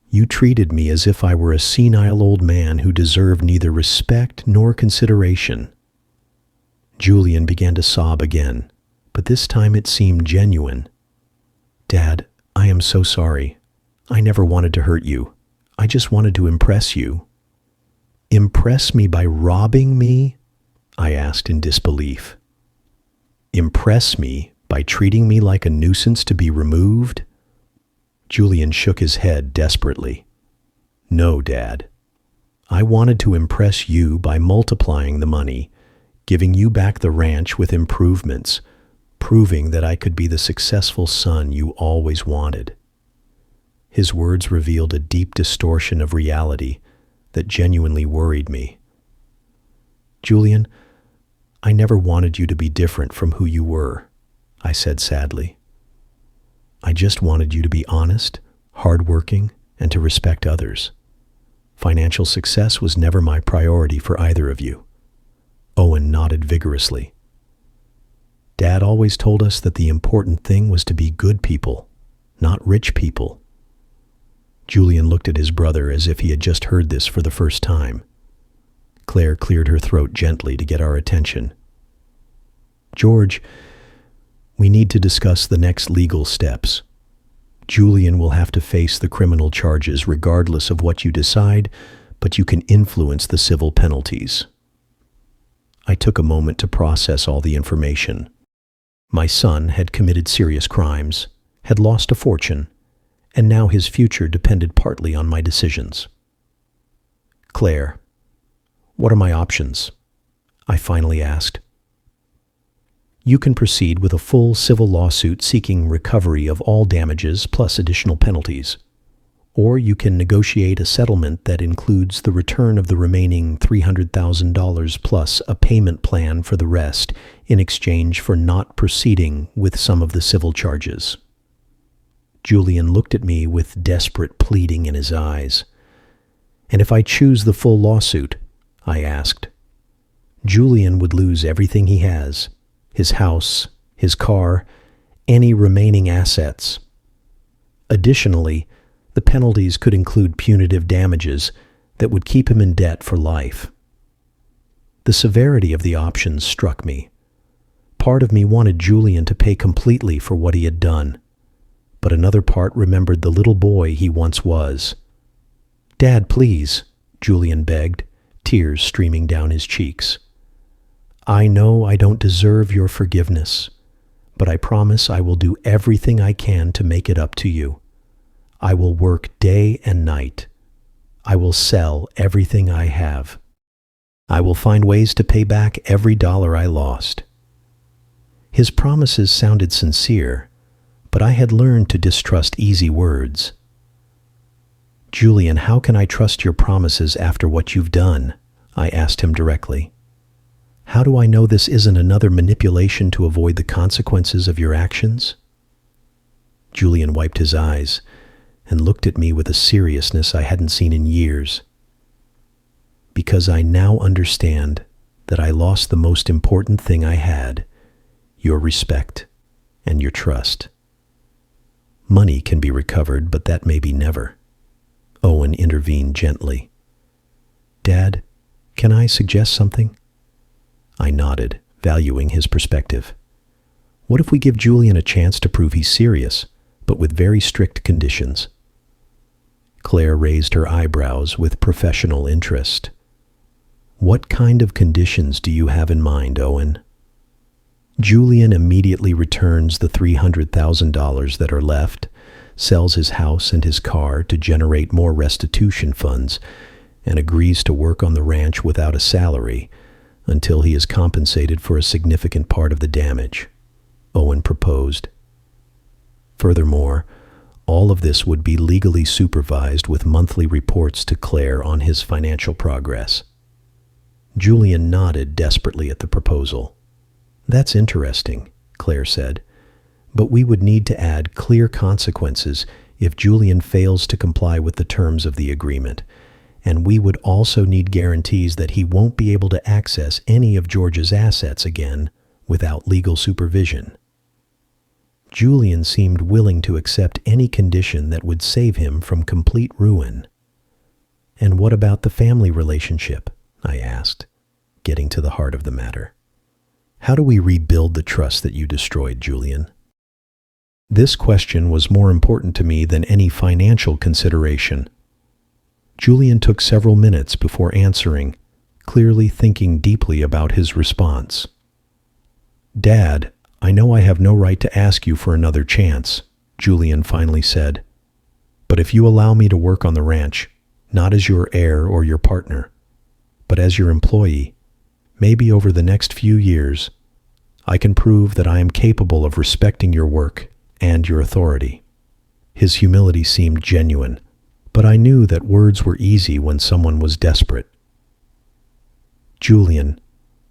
You treated me as if I were a senile old man who deserved neither respect nor consideration. Julian began to sob again, but this time it seemed genuine. Dad, I am so sorry. I never wanted to hurt you. I just wanted to impress you. Impress me by robbing me? I asked in disbelief. Impress me by treating me like a nuisance to be removed? Julian shook his head desperately. No, Dad. I wanted to impress you by multiplying the money, giving you back the ranch with improvements, proving that I could be the successful son you always wanted. His words revealed a deep distortion of reality that genuinely worried me. Julian, I never wanted you to be different from who you were, I said sadly. I just wanted you to be honest, hardworking, and to respect others. Financial success was never my priority for either of you. Owen nodded vigorously. Dad always told us that the important thing was to be good people, not rich people. Julian looked at his brother as if he had just heard this for the first time. Claire cleared her throat gently to get our attention. George, we need to discuss the next legal steps. Julian will have to face the criminal charges regardless of what you decide, but you can influence the civil penalties. I took a moment to process all the information. My son had committed serious crimes, had lost a fortune, and now his future depended partly on my decisions. Claire, what are my options? I finally asked. You can proceed with a full civil lawsuit seeking recovery of all damages plus additional penalties. Or you can negotiate a settlement that includes the return of the remaining $300,000 plus a payment plan for the rest in exchange for not proceeding with some of the civil charges. Julian looked at me with desperate pleading in his eyes. And if I choose the full lawsuit, I asked, Julian would lose everything he has, his house, his car, any remaining assets. Additionally, the penalties could include punitive damages that would keep him in debt for life. The severity of the options struck me. Part of me wanted Julian to pay completely for what he had done, but another part remembered the little boy he once was. Dad, please, Julian begged, tears streaming down his cheeks. I know I don't deserve your forgiveness, but I promise I will do everything I can to make it up to you. I will work day and night. I will sell everything I have. I will find ways to pay back every dollar I lost. His promises sounded sincere, but I had learned to distrust easy words. Julian, how can I trust your promises after what you've done? I asked him directly. How do I know this isn't another manipulation to avoid the consequences of your actions? Julian wiped his eyes and looked at me with a seriousness I hadn't seen in years. Because I now understand that I lost the most important thing I had, your respect and your trust. Money can be recovered, but that may be never. Owen intervened gently. Dad, can I suggest something? I nodded, valuing his perspective. What if we give Julian a chance to prove he's serious, but with very strict conditions? Claire raised her eyebrows with professional interest. What kind of conditions do you have in mind, Owen? Julian immediately returns the $300,000 that are left, sells his house and his car to generate more restitution funds, and agrees to work on the ranch without a salary until he is compensated for a significant part of the damage, Owen proposed. Furthermore, all of this would be legally supervised with monthly reports to Claire on his financial progress. Julian nodded desperately at the proposal. "That's interesting," Claire said, "but we would need to add clear consequences if Julian fails to comply with the terms of the agreement, and we would also need guarantees that he won't be able to access any of George's assets again without legal supervision." Julian seemed willing to accept any condition that would save him from complete ruin. "And what about the family relationship?" I asked, getting to the heart of the matter. "How do we rebuild the trust that you destroyed, Julian?" This question was more important to me than any financial consideration. Julian took several minutes before answering, clearly thinking deeply about his response. "Dad, I know I have no right to ask you for another chance," Julian finally said. "But if you allow me to work on the ranch, not as your heir or your partner, but as your employee, maybe over the next few years, I can prove that I am capable of respecting your work and your authority." His humility seemed genuine, but I knew that words were easy when someone was desperate. "Julian,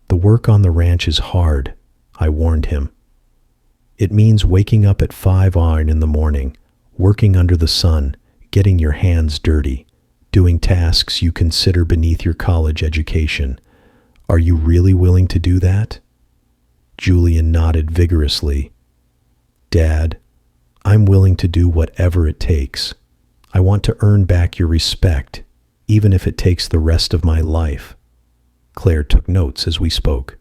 the work on the ranch is hard," I warned him. "It means waking up at 5 a.m. in the morning, working under the sun, getting your hands dirty, doing tasks you consider beneath your college education. Are you really willing to do that?" Julian nodded vigorously. "Dad, I'm willing to do whatever it takes. I want to earn back your respect, even if it takes the rest of my life." Claire took notes as we spoke.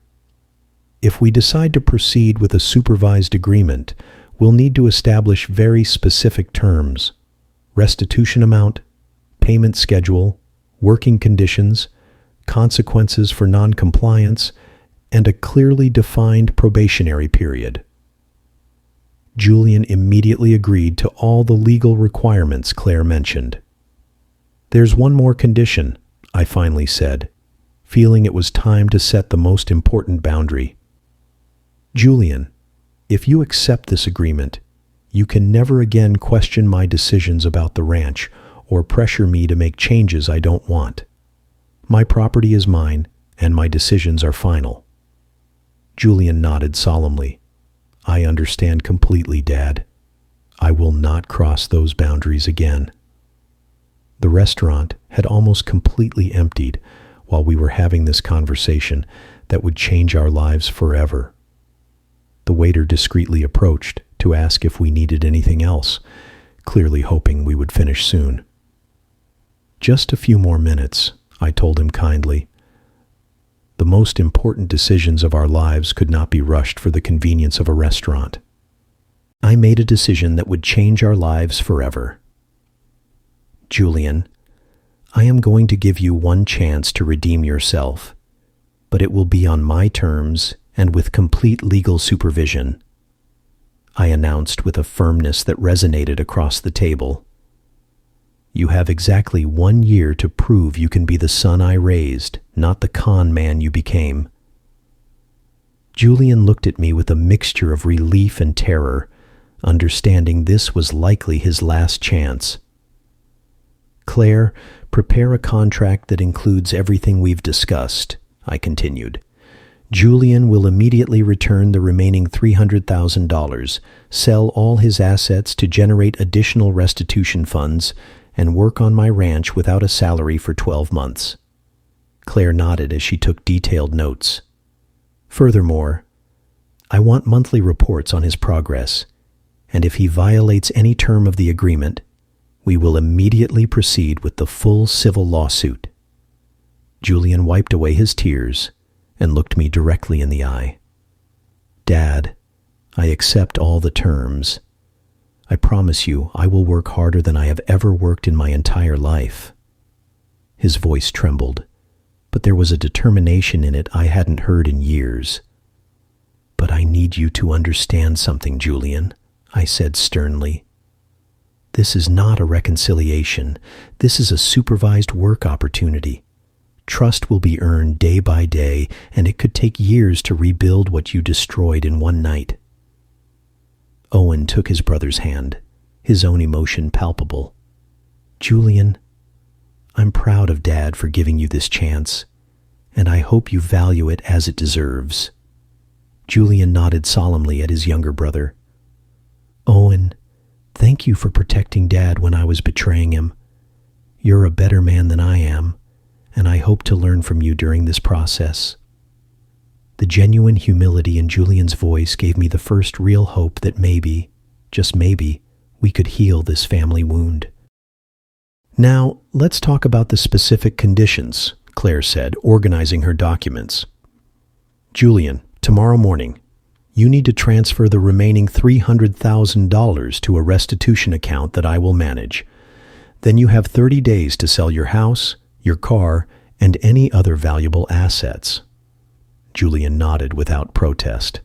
"If we decide to proceed with a supervised agreement, we'll need to establish very specific terms: restitution amount, payment schedule, working conditions, consequences for non-compliance, and a clearly defined probationary period." Julian immediately agreed to all the legal requirements Claire mentioned. "There's one more condition," I finally said, feeling it was time to set the most important boundary. "Julian, if you accept this agreement, you can never again question my decisions about the ranch or pressure me to make changes I don't want. My property is mine, and my decisions are final." Julian nodded solemnly. "I understand completely, Dad. I will not cross those boundaries again." The restaurant had almost completely emptied while we were having this conversation that would change our lives forever. The waiter discreetly approached to ask if we needed anything else, clearly hoping we would finish soon. "Just a few more minutes," I told him kindly. The most important decisions of our lives could not be rushed for the convenience of a restaurant. I made a decision that would change our lives forever. "Julian, I am going to give you one chance to redeem yourself, but it will be on my terms and with complete legal supervision," I announced with a firmness that resonated across the table. "You have exactly 1 year to prove you can be the son I raised, not the con man you became." Julian looked at me with a mixture of relief and terror, understanding this was likely his last chance. "Claire, prepare a contract that includes everything we've discussed," I continued. "Julian will immediately return the remaining $300,000, sell all his assets to generate additional restitution funds, and work on my ranch without a salary for 12 months. Claire nodded as she took detailed notes. "Furthermore, I want monthly reports on his progress, and if he violates any term of the agreement, we will immediately proceed with the full civil lawsuit." Julian wiped away his tears and looked me directly in the eye. "Dad, I accept all the terms. I promise you I will work harder than I have ever worked in my entire life." His voice trembled, but there was a determination in it I hadn't heard in years. "But I need you to understand something, Julian," I said sternly. This is not a reconciliation. This is a supervised work opportunity. Trust will be earned day by day, and it could take years to rebuild what you destroyed in one night. Owen took his brother's hand, his own emotion palpable. Julian, I'm proud of Dad for giving you this chance, and I hope you value it as it deserves. Julian nodded solemnly at his younger brother. Owen, thank you for protecting Dad when I was betraying him. You're a better man than I am, and I hope to learn from you during this process. The genuine humility in Julian's voice gave me the first real hope that maybe, just maybe, we could heal this family wound. Now, let's talk about the specific conditions, Claire said, organizing her documents. Julian, tomorrow morning, you need to transfer the remaining $300,000 to a restitution account that I will manage. Then you have 30 days to sell your house, your car, and any other valuable assets. Julian nodded without protest.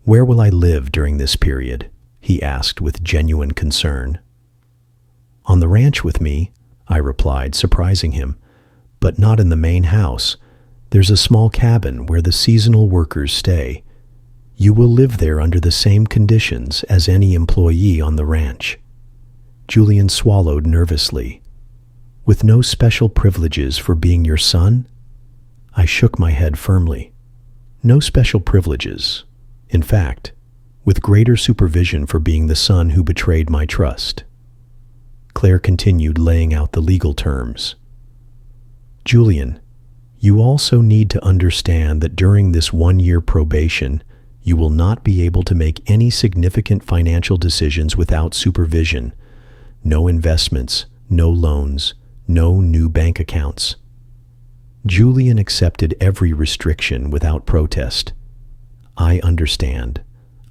Where will I live during this period? He asked with genuine concern. On the ranch with me, I replied, surprising him, but not in the main house. There's a small cabin where the seasonal workers stay. You will live there under the same conditions as any employee on the ranch. Julian swallowed nervously. With no special privileges for being your son? I shook my head firmly. No special privileges. In fact, with greater supervision for being the son who betrayed my trust. Claire continued laying out the legal terms. Julian, you also need to understand that during this 1-year probation, you will not be able to make any significant financial decisions without supervision. No investments, no loans, no new bank accounts. Julian accepted every restriction without protest. I understand.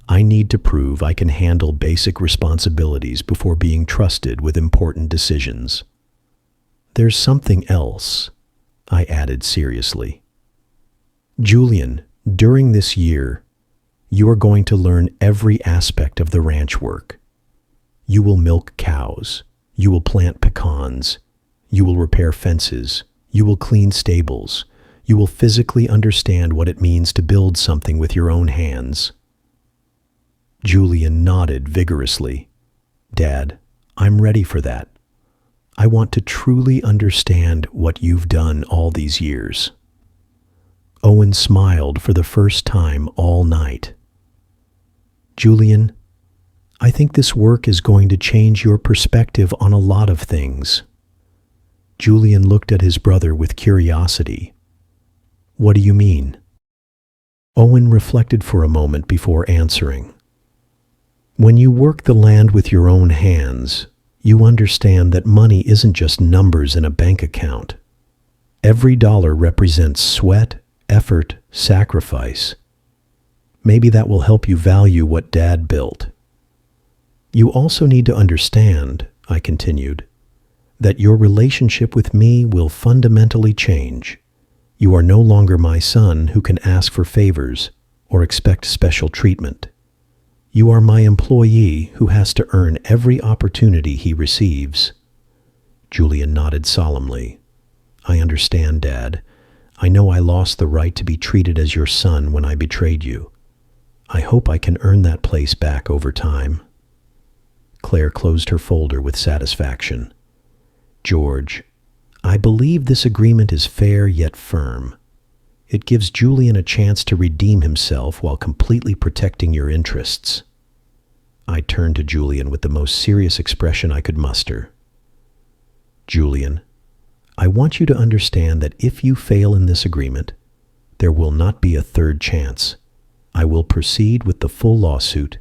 I need to prove I can handle basic responsibilities before being trusted with important decisions. There's something else, I added seriously. Julian, during this year, you are going to learn every aspect of the ranch work. You will milk cows. You will plant pecans. You will repair fences. You will clean stables. You will physically understand what it means to build something with your own hands. Julian nodded vigorously. Dad, I'm ready for that. I want to truly understand what you've done all these years. Owen smiled for the first time all night. Julian, I think this work is going to change your perspective on a lot of things. Julian looked at his brother with curiosity. What do you mean? Owen reflected for a moment before answering. When you work the land with your own hands, you understand that money isn't just numbers in a bank account. Every dollar represents sweat, effort, sacrifice. Maybe that will help you value what Dad built. You also need to understand, I continued, that your relationship with me will fundamentally change. You are no longer my son who can ask for favors or expect special treatment. You are my employee who has to earn every opportunity he receives. Julian nodded solemnly. I understand, Dad. I know I lost the right to be treated as your son when I betrayed you. I hope I can earn that place back over time. Claire closed her folder with satisfaction. George, I believe this agreement is fair yet firm. It gives Julian a chance to redeem himself while completely protecting your interests. I turned to Julian with the most serious expression I could muster. Julian, I want you to understand that if you fail in this agreement, there will not be a third chance. I will proceed with the full lawsuit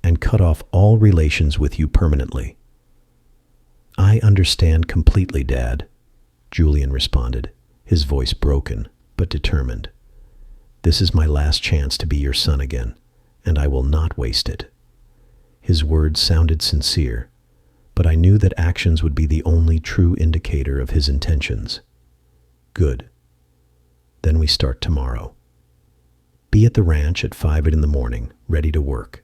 and cut off all relations with you permanently. I understand completely, Dad, Julian responded, his voice broken but determined. This is my last chance to be your son again, and I will not waste it. His words sounded sincere, but I knew that actions would be the only true indicator of his intentions. Good. Then we start tomorrow. Be at the ranch at 5 in the morning, ready to work.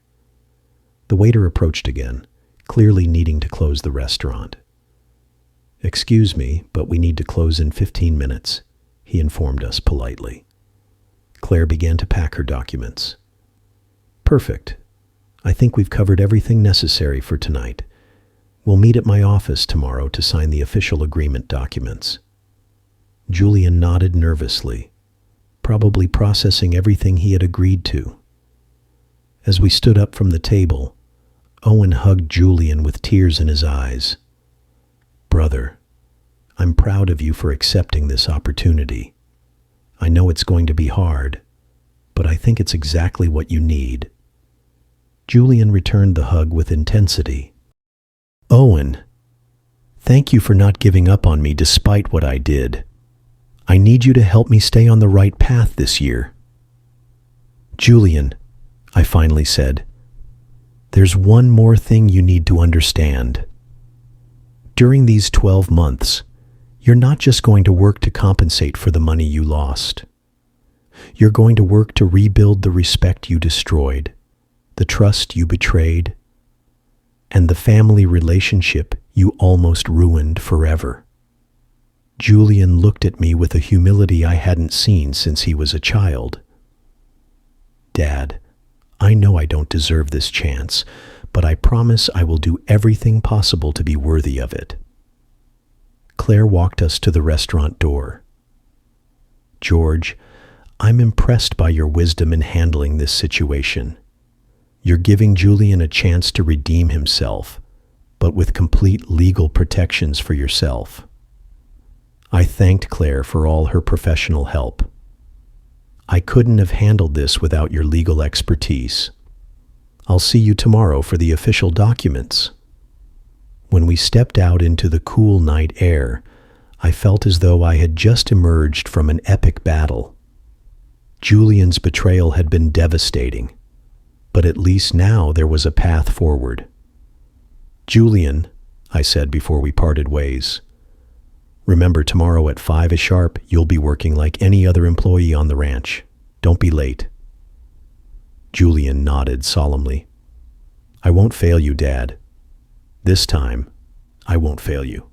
The waiter approached again, clearly needing to close the restaurant. "Excuse me, but we need to close in 15 minutes, he informed us politely. Claire began to pack her documents. "Perfect. I think we've covered everything necessary for tonight. We'll meet at my office tomorrow to sign the official agreement documents." Julian nodded nervously, probably processing everything he had agreed to. As we stood up from the table, Owen hugged Julian with tears in his eyes. "Brother, I'm proud of you for accepting this opportunity. I know it's going to be hard, but I think it's exactly what you need." Julian returned the hug with intensity. "Owen, thank you for not giving up on me despite what I did. I need you to help me stay on the right path this year." "Julian," I finally said, "there's one more thing you need to understand. During these 12 months, you're not just going to work to compensate for the money you lost. You're going to work to rebuild the respect you destroyed, the trust you betrayed, and the family relationship you almost ruined forever." Julian looked at me with a humility I hadn't seen since he was a child. "Dad, I know I don't deserve this chance, but I promise I will do everything possible to be worthy of it." Claire walked us to the restaurant door. "George, I'm impressed by your wisdom in handling this situation. You're giving Julian a chance to redeem himself, but with complete legal protections for yourself." I thanked Claire for all her professional help. "I couldn't have handled this without your legal expertise. I'll see you tomorrow for the official documents." When we stepped out into the cool night air, I felt as though I had just emerged from an epic battle. Julian's betrayal had been devastating, but at least now there was a path forward. "Julian," I said before we parted ways, "remember tomorrow at 5 sharp, you'll be working like any other employee on the ranch. Don't be late." Julian nodded solemnly. "I won't fail you, Dad. This time, I won't fail you."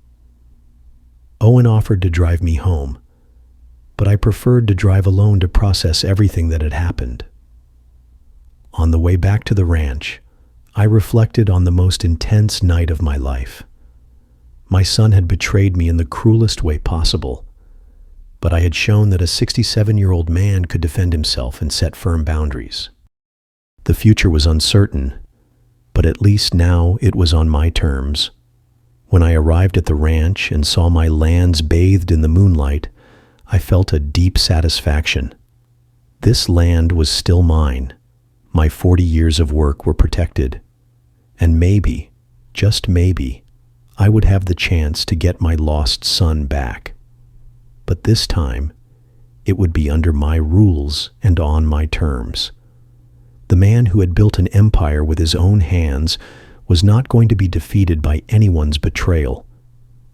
Owen offered to drive me home, but I preferred to drive alone to process everything that had happened. On the way back to the ranch, I reflected on the most intense night of my life. My son had betrayed me in the cruelest way possible, but I had shown that a 67-year-old man could defend himself and set firm boundaries. The future was uncertain, but at least now it was on my terms. When I arrived at the ranch and saw my lands bathed in the moonlight, I felt a deep satisfaction. This land was still mine. My 40 years of work were protected. And maybe, just maybe, I would have the chance to get my lost son back. But this time, it would be under my rules and on my terms. The man who had built an empire with his own hands was not going to be defeated by anyone's betrayal,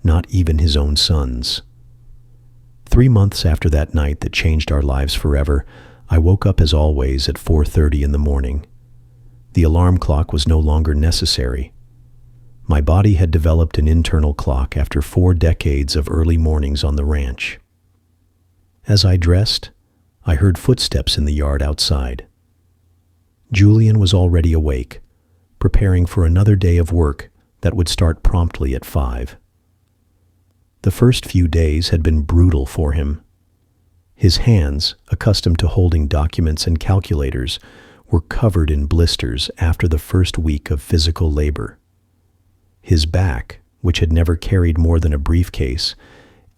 not even his own son's. 3 months after that night that changed our lives forever, I woke up as always at 4:30 in the morning. The alarm clock was no longer necessary. My body had developed an internal clock after 4 decades of early mornings on the ranch. As I dressed, I heard footsteps in the yard outside. Julian was already awake, preparing for another day of work that would start promptly at 5. The first few days had been brutal for him. His hands, accustomed to holding documents and calculators, were covered in blisters after the first week of physical labor. His back, which had never carried more than a briefcase,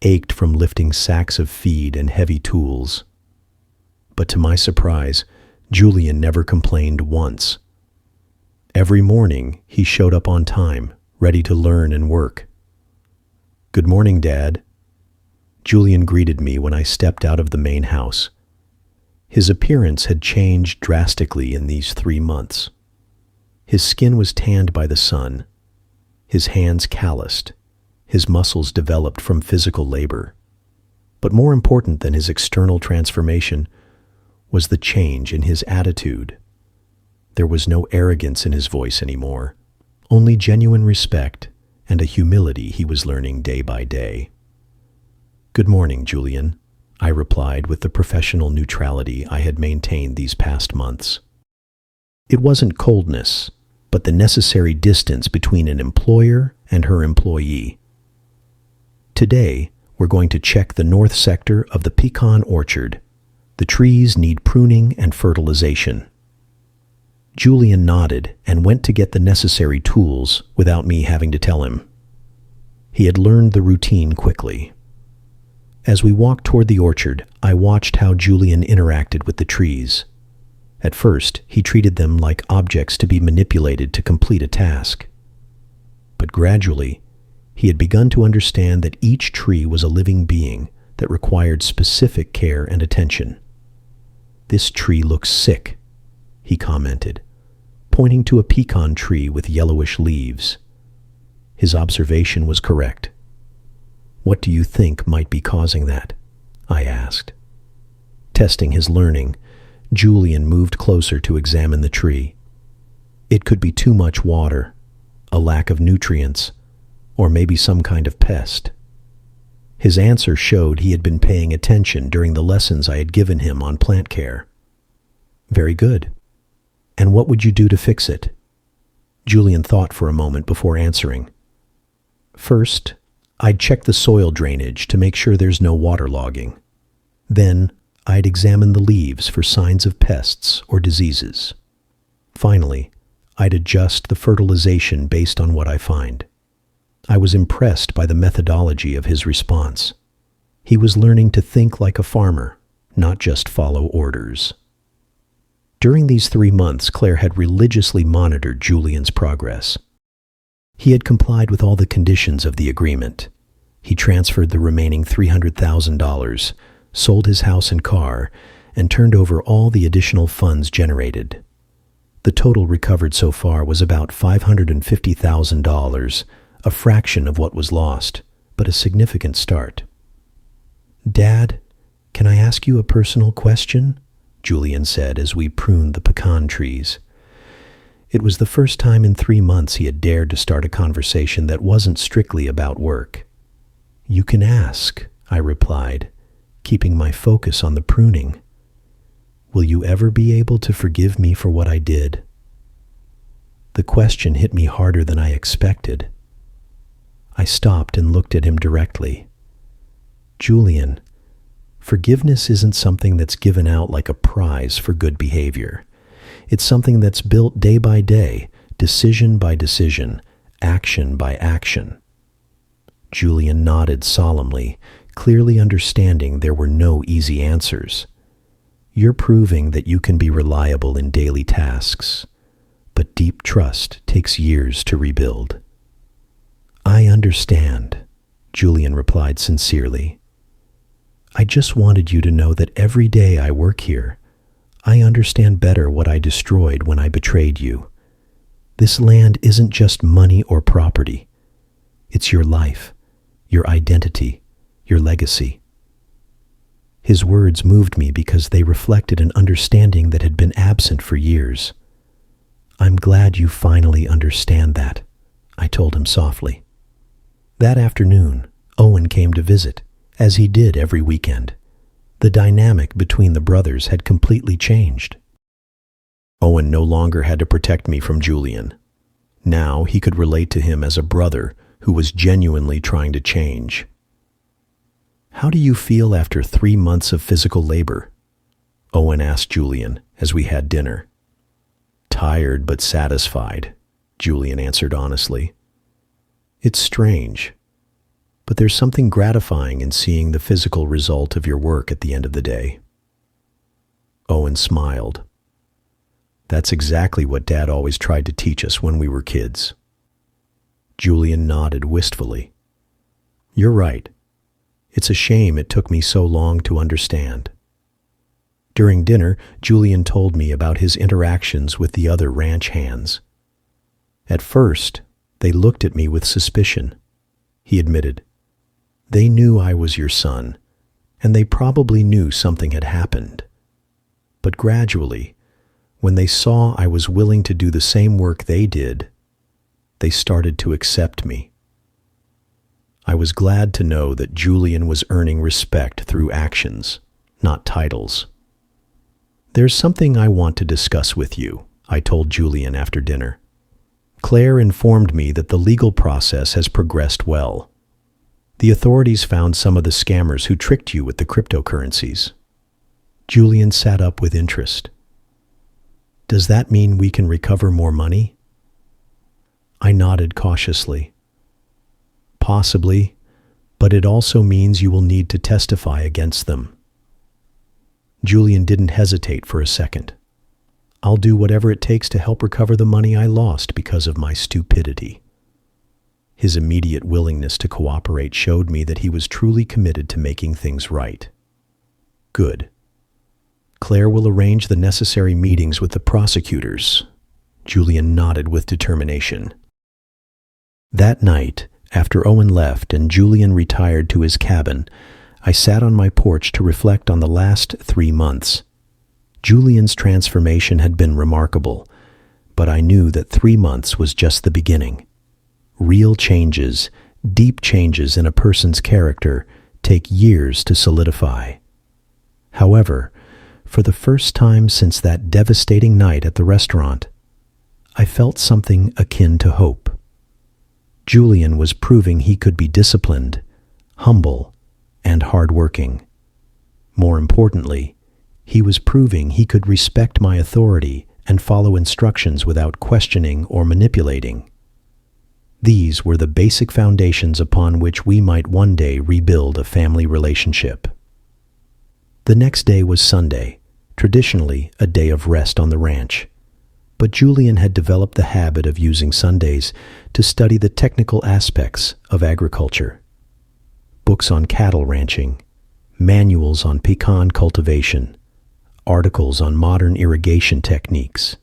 ached from lifting sacks of feed and heavy tools. But to my surprise, Julian never complained once. Every morning, he showed up on time, ready to learn and work. "Good morning, Dad." Julian greeted me when I stepped out of the main house. His appearance had changed drastically in these 3 months. His skin was tanned by the sun, his hands calloused, his muscles developed from physical labor. But more important than his external transformation was the change in his attitude. There was no arrogance in his voice anymore, only genuine respect and a humility he was learning day by day. "Good morning, Julian," I replied with the professional neutrality I had maintained these past months. It wasn't coldness, but the necessary distance between an employer and her employee. "Today, we're going to check the north sector of the pecan orchard. The trees need pruning and fertilization." Julian nodded and went to get the necessary tools without me having to tell him. He had learned the routine quickly. As we walked toward the orchard, I watched how Julian interacted with the trees. At first, he treated them like objects to be manipulated to complete a task. But gradually, he had begun to understand that each tree was a living being that required specific care and attention. "This tree looks sick," he commented, pointing to a pecan tree with yellowish leaves. His observation was correct. "What do you think might be causing that?" I asked. Testing his learning, Julian moved closer to examine the tree. It could be too much water, a lack of nutrients, or maybe some kind of pest. His answer showed he had been paying attention during the lessons I had given him on plant care. "Very good. And what would you do to fix it?" Julian thought for a moment before answering. "First, I'd check the soil drainage to make sure there's no waterlogging. Then, I'd examine the leaves for signs of pests or diseases. Finally, I'd adjust the fertilization based on what I find." I was impressed by the methodology of his response. He was learning to think like a farmer, not just follow orders. During these 3 months, Claire had religiously monitored Julian's progress. He had complied with all the conditions of the agreement. He transferred the remaining $300,000, sold his house and car, and turned over all the additional funds generated. The total recovered so far was about $550,000, a fraction of what was lost, but a significant start. "Dad, can I ask you a personal question?" Julian said as we pruned the pecan trees. It was the first time in 3 months he had dared to start a conversation that wasn't strictly about work. "You can ask," I replied, keeping my focus on the pruning. "Will you ever be able to forgive me for what I did?" The question hit me harder than I expected. I stopped and looked at him directly. "Julian, forgiveness isn't something that's given out like a prize for good behavior. It's something that's built day by day, decision by decision, action by action." Julian nodded solemnly, clearly understanding there were no easy answers. "You're proving that you can be reliable in daily tasks, but deep trust takes years to rebuild." "I understand," Julian replied sincerely. "I just wanted you to know that every day I work here, I understand better what I destroyed when I betrayed you. This land isn't just money or property. It's your life, your identity, your legacy." His words moved me because they reflected an understanding that had been absent for years. "I'm glad you finally understand that," I told him softly. That afternoon, Owen came to visit, as he did every weekend. The dynamic between the brothers had completely changed. Owen no longer had to protect me from Julian. Now he could relate to him as a brother who was genuinely trying to change. "How do you feel after 3 months of physical labor?" Owen asked Julian as we had dinner. "Tired but satisfied," Julian answered honestly. "It's strange, but there's something gratifying in seeing the physical result of your work at the end of the day." Owen smiled. "That's exactly what Dad always tried to teach us when we were kids." Julian nodded wistfully. "You're right. It's a shame it took me so long to understand." During dinner, Julian told me about his interactions with the other ranch hands. "At first, they looked at me with suspicion," he admitted. "They knew I was your son, and they probably knew something had happened. But gradually, when they saw I was willing to do the same work they did, They started to accept me. I was glad to know that Julian was earning respect through actions, not titles. "There's something I want to discuss with you," I told Julian after dinner. "Claire informed me that the legal process has progressed well. The authorities found some of the scammers who tricked you with the cryptocurrencies." Julian sat up with interest. "Does that mean we can recover more money?" I nodded cautiously. "Possibly, but it also means you will need to testify against them." Julian didn't hesitate for a second. "I'll do whatever it takes to help recover the money I lost because of my stupidity." His immediate willingness to cooperate showed me that he was truly committed to making things right. "Good. Claire will arrange the necessary meetings with the prosecutors." Julian nodded with determination. That night, after Owen left and Julian retired to his cabin, I sat on my porch to reflect on the last 3 months. Julian's transformation had been remarkable, but I knew that 3 months was just the beginning. Real changes, deep changes in a person's character, take years to solidify. However, for the first time since that devastating night at the restaurant, I felt something akin to hope. Julian was proving he could be disciplined, humble, and hardworking. More importantly, he was proving he could respect my authority and follow instructions without questioning or manipulating. These were the basic foundations upon which we might one day rebuild a family relationship. The next day was Sunday, traditionally a day of rest on the ranch. But Julian had developed the habit of using Sundays to study the technical aspects of agriculture. Books on cattle ranching, manuals on pecan cultivation, articles on modern irrigation techniques.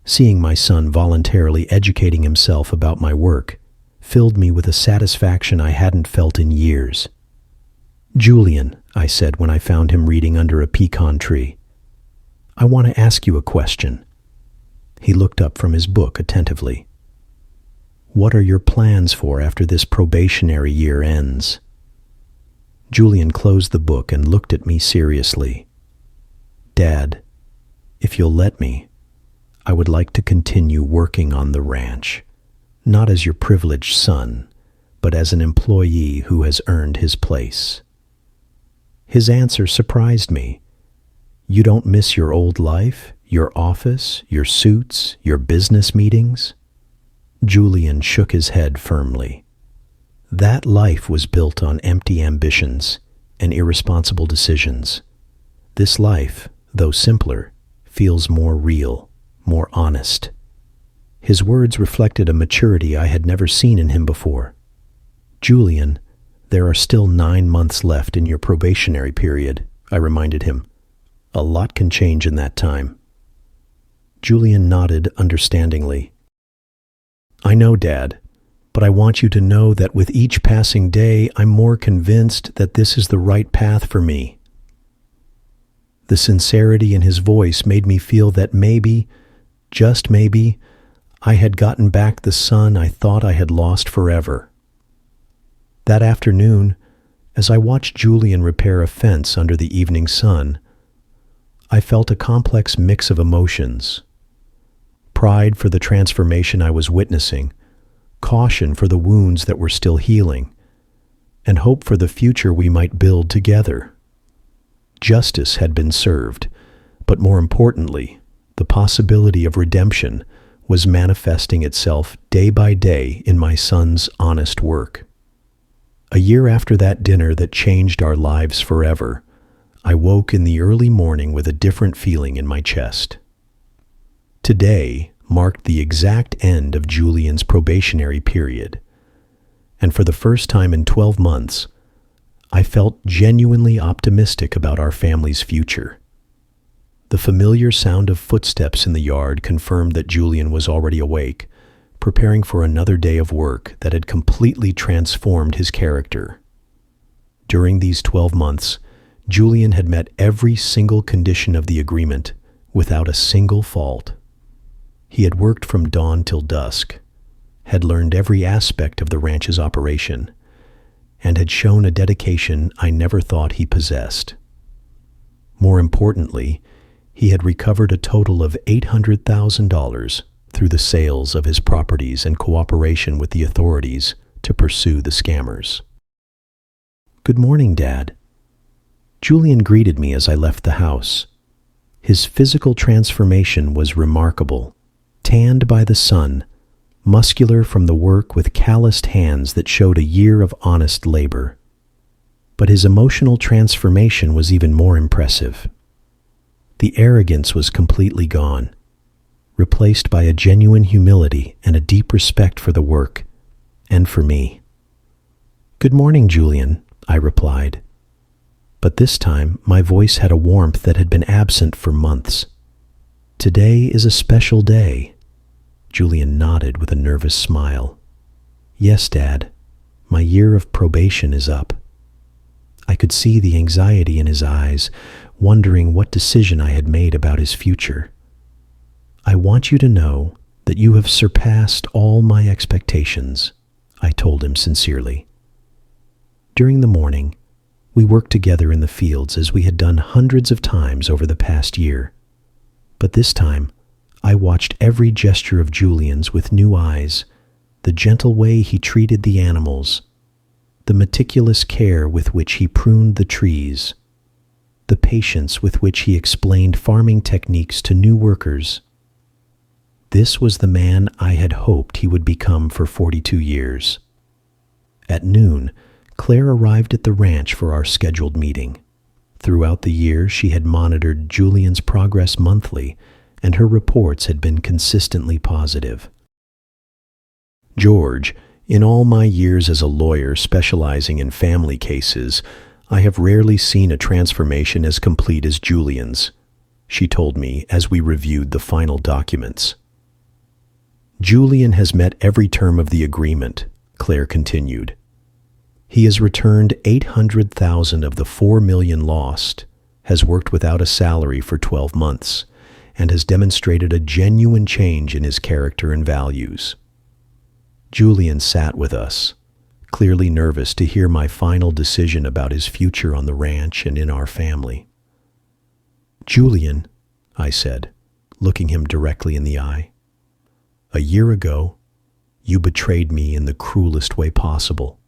Seeing my son voluntarily educating himself about my work filled me with a satisfaction I hadn't felt in years. "Julian," I said when I found him reading under a pecan tree, "I want to ask you a question." He looked up from his book attentively. "What are your plans for after this probationary year ends?" Julian closed the book and looked at me seriously. "Dad, if you'll let me, I would like to continue working on the ranch, not as your privileged son, but as an employee who has earned his place." His answer surprised me. "You don't miss your old life, your office, your suits, your business meetings?" Julian shook his head firmly. "That life was built on empty ambitions and irresponsible decisions. This life, though simpler, feels more real, more honest." His words reflected a maturity I had never seen in him before. "Julian, there are still 9 months left in your probationary period," I reminded him. "A lot can change in that time." Julian nodded understandingly. "I know, Dad, but I want you to know that with each passing day, I'm more convinced that this is the right path for me." The sincerity in his voice made me feel that maybe, just maybe, I had gotten back the son I thought I had lost forever. That afternoon, as I watched Julian repair a fence under the evening sun, I felt a complex mix of emotions. Pride for the transformation I was witnessing, caution for the wounds that were still healing, and hope for the future we might build together. Justice had been served, but more importantly, the possibility of redemption was manifesting itself day by day in my son's honest work. A year after that dinner that changed our lives forever, I woke in the early morning with a different feeling in my chest. Today marked the exact end of Julian's probationary period, and for the first time in 12 months, I felt genuinely optimistic about our family's future. The familiar sound of footsteps in the yard confirmed that Julian was already awake, preparing for another day of work that had completely transformed his character. During these 12 months, Julian had met every single condition of the agreement without a single fault. He had worked from dawn till dusk, had learned every aspect of the ranch's operation and had shown a dedication I never thought he possessed. More importantly, he had recovered a total of $800,000 through the sales of his properties and cooperation with the authorities to pursue the scammers. "Good morning, Dad." Julian greeted me as I left the house. His physical transformation was remarkable. Tanned by the sun, muscular from the work with calloused hands that showed a year of honest labor. But his emotional transformation was even more impressive. The arrogance was completely gone, replaced by a genuine humility and a deep respect for the work and for me. "Good morning, Julian," I replied. But this time my voice had a warmth that had been absent for months. "Today is a special day." Julian nodded with a nervous smile. "Yes, Dad. My year of probation is up." I could see the anxiety in his eyes, wondering what decision I had made about his future. "I want you to know that you have surpassed all my expectations," I told him sincerely. During the morning, we worked together in the fields as we had done hundreds of times over the past year. But this time, I watched every gesture of Julian's with new eyes, the gentle way he treated the animals, the meticulous care with which he pruned the trees, the patience with which he explained farming techniques to new workers. This was the man I had hoped he would become for 42 years. At noon, Claire arrived at the ranch for our scheduled meeting. Throughout the year, she had monitored Julian's progress monthly, and her reports had been consistently positive. "George, in all my years as a lawyer specializing in family cases, I have rarely seen a transformation as complete as Julian's," she told me as we reviewed the final documents. "Julian has met every term of the agreement," Claire continued. "He has returned $800,000 of the $4 million lost, has worked without a salary for 12 months, and has demonstrated a genuine change in his character and values." Julian sat with us, clearly nervous to hear my final decision about his future on the ranch and in our family. "Julian," I said, looking him directly in the eye, "a year ago, you betrayed me in the cruelest way possible.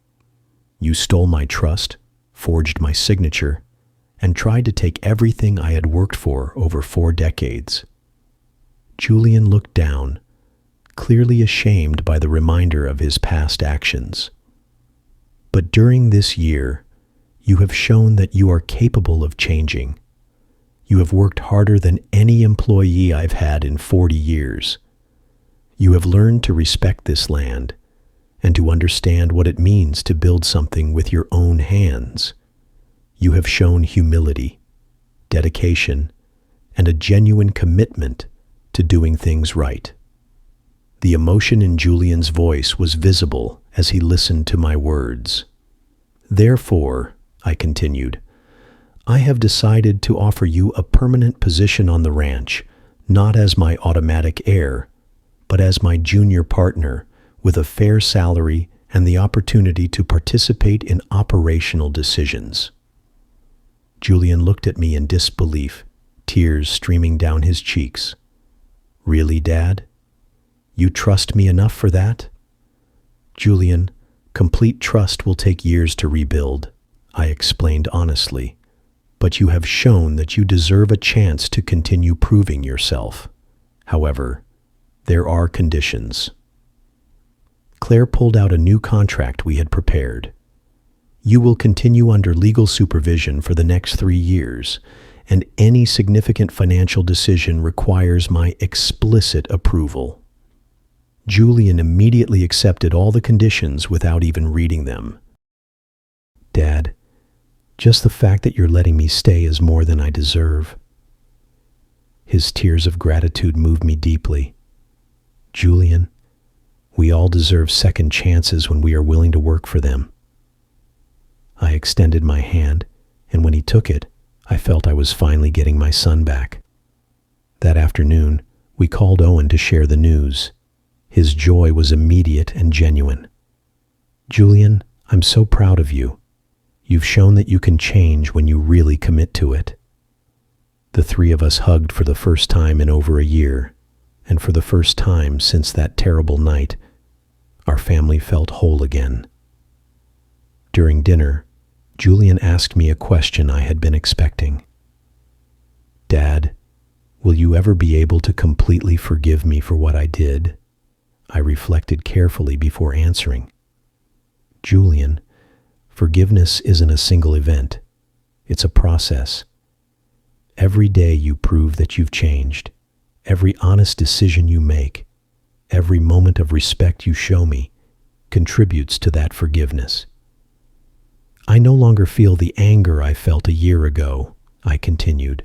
You stole my trust, forged my signature, and tried to take everything I had worked for over 4 decades. Julian looked down, clearly ashamed by the reminder of his past actions. "But during this year, you have shown that you are capable of changing. You have worked harder than any employee I've had in 40 years. You have learned to respect this land and to understand what it means to build something with your own hands. You have shown humility, dedication, and a genuine commitment to doing things right." The emotion in Julian's voice was visible as he listened to my words. "Therefore," I continued, "I have decided to offer you a permanent position on the ranch, not as my automatic heir, but as my junior partner, with a fair salary and the opportunity to participate in operational decisions." Julian looked at me in disbelief, tears streaming down his cheeks. "Really, Dad? You trust me enough for that?" "Julian, complete trust will take years to rebuild," I explained honestly, "but you have shown that you deserve a chance to continue proving yourself. However, there are conditions." Claire pulled out a new contract we had prepared. "You will continue under legal supervision for the next 3 years, and any significant financial decision requires my explicit approval." Julian immediately accepted all the conditions without even reading them. "Dad, just the fact that you're letting me stay is more than I deserve." His tears of gratitude moved me deeply. "Julian, we all deserve second chances when we are willing to work for them." I extended my hand, and when he took it, I felt I was finally getting my son back. That afternoon, we called Owen to share the news. His joy was immediate and genuine. "Julian, I'm so proud of you. You've shown that you can change when you really commit to it." The three of us hugged for the first time in over a year, and for the first time since that terrible night, our family felt whole again. During dinner, Julian asked me a question I had been expecting. "Dad, will you ever be able to completely forgive me for what I did?" I reflected carefully before answering. "Julian, forgiveness isn't a single event. It's a process. Every day you prove that you've changed. Every honest decision you make, every moment of respect you show me, contributes to that forgiveness." "I no longer feel the anger I felt a year ago," I continued.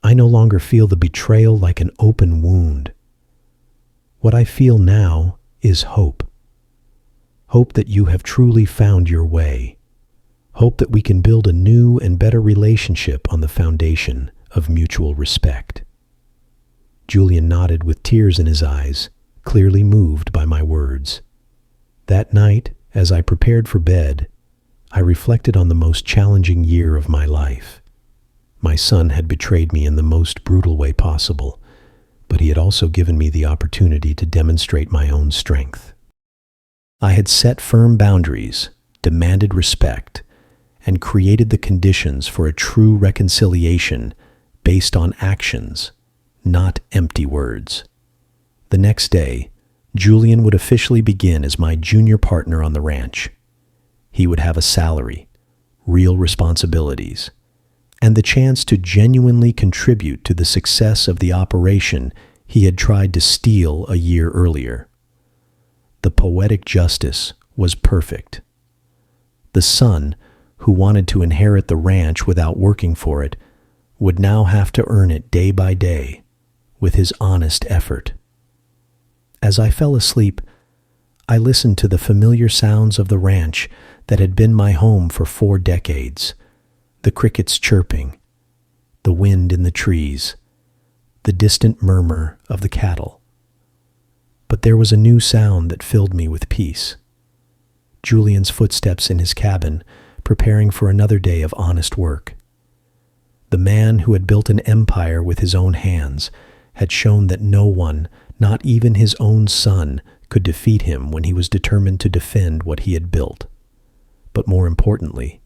"I no longer feel the betrayal like an open wound. What I feel now is hope. Hope that you have truly found your way. Hope that we can build a new and better relationship on the foundation of mutual respect." Julian nodded with tears in his eyes, clearly moved by my words. That night, as I prepared for bed, I reflected on the most challenging year of my life. My son had betrayed me in the most brutal way possible, but he had also given me the opportunity to demonstrate my own strength. I had set firm boundaries, demanded respect, and created the conditions for a true reconciliation based on actions, not empty words. The next day, Julian would officially begin as my junior partner on the ranch. He would have a salary, real responsibilities, and the chance to genuinely contribute to the success of the operation he had tried to steal a year earlier. The poetic justice was perfect. The son, who wanted to inherit the ranch without working for it, would now have to earn it day by day with his honest effort. As I fell asleep, I listened to the familiar sounds of the ranch that had been my home for 4 decades. The crickets chirping, the wind in the trees, the distant murmur of the cattle. But there was a new sound that filled me with peace. Julian's footsteps in his cabin, preparing for another day of honest work. The man who had built an empire with his own hands had shown that no one, not even his own son, could defeat him when he was determined to defend what he had built. But more importantly,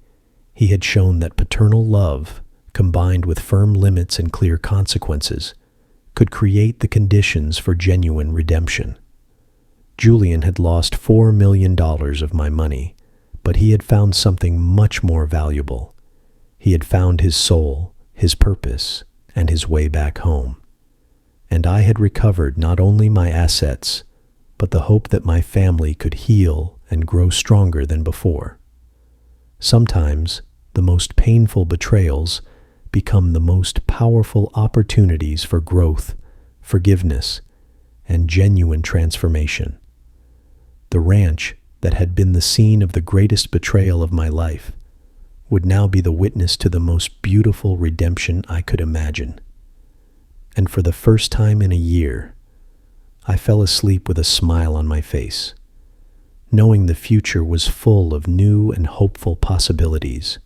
he had shown that paternal love, combined with firm limits and clear consequences, could create the conditions for genuine redemption. Julian had lost $4 million of my money, but he had found something much more valuable. He had found his soul, his purpose, and his way back home. And I had recovered not only my assets, but the hope that my family could heal and grow stronger than before. Sometimes, the most painful betrayals become the most powerful opportunities for growth, forgiveness, and genuine transformation. The ranch that had been the scene of the greatest betrayal of my life would now be the witness to the most beautiful redemption I could imagine. And for the first time in a year, I fell asleep with a smile on my face, knowing the future was full of new and hopeful possibilities.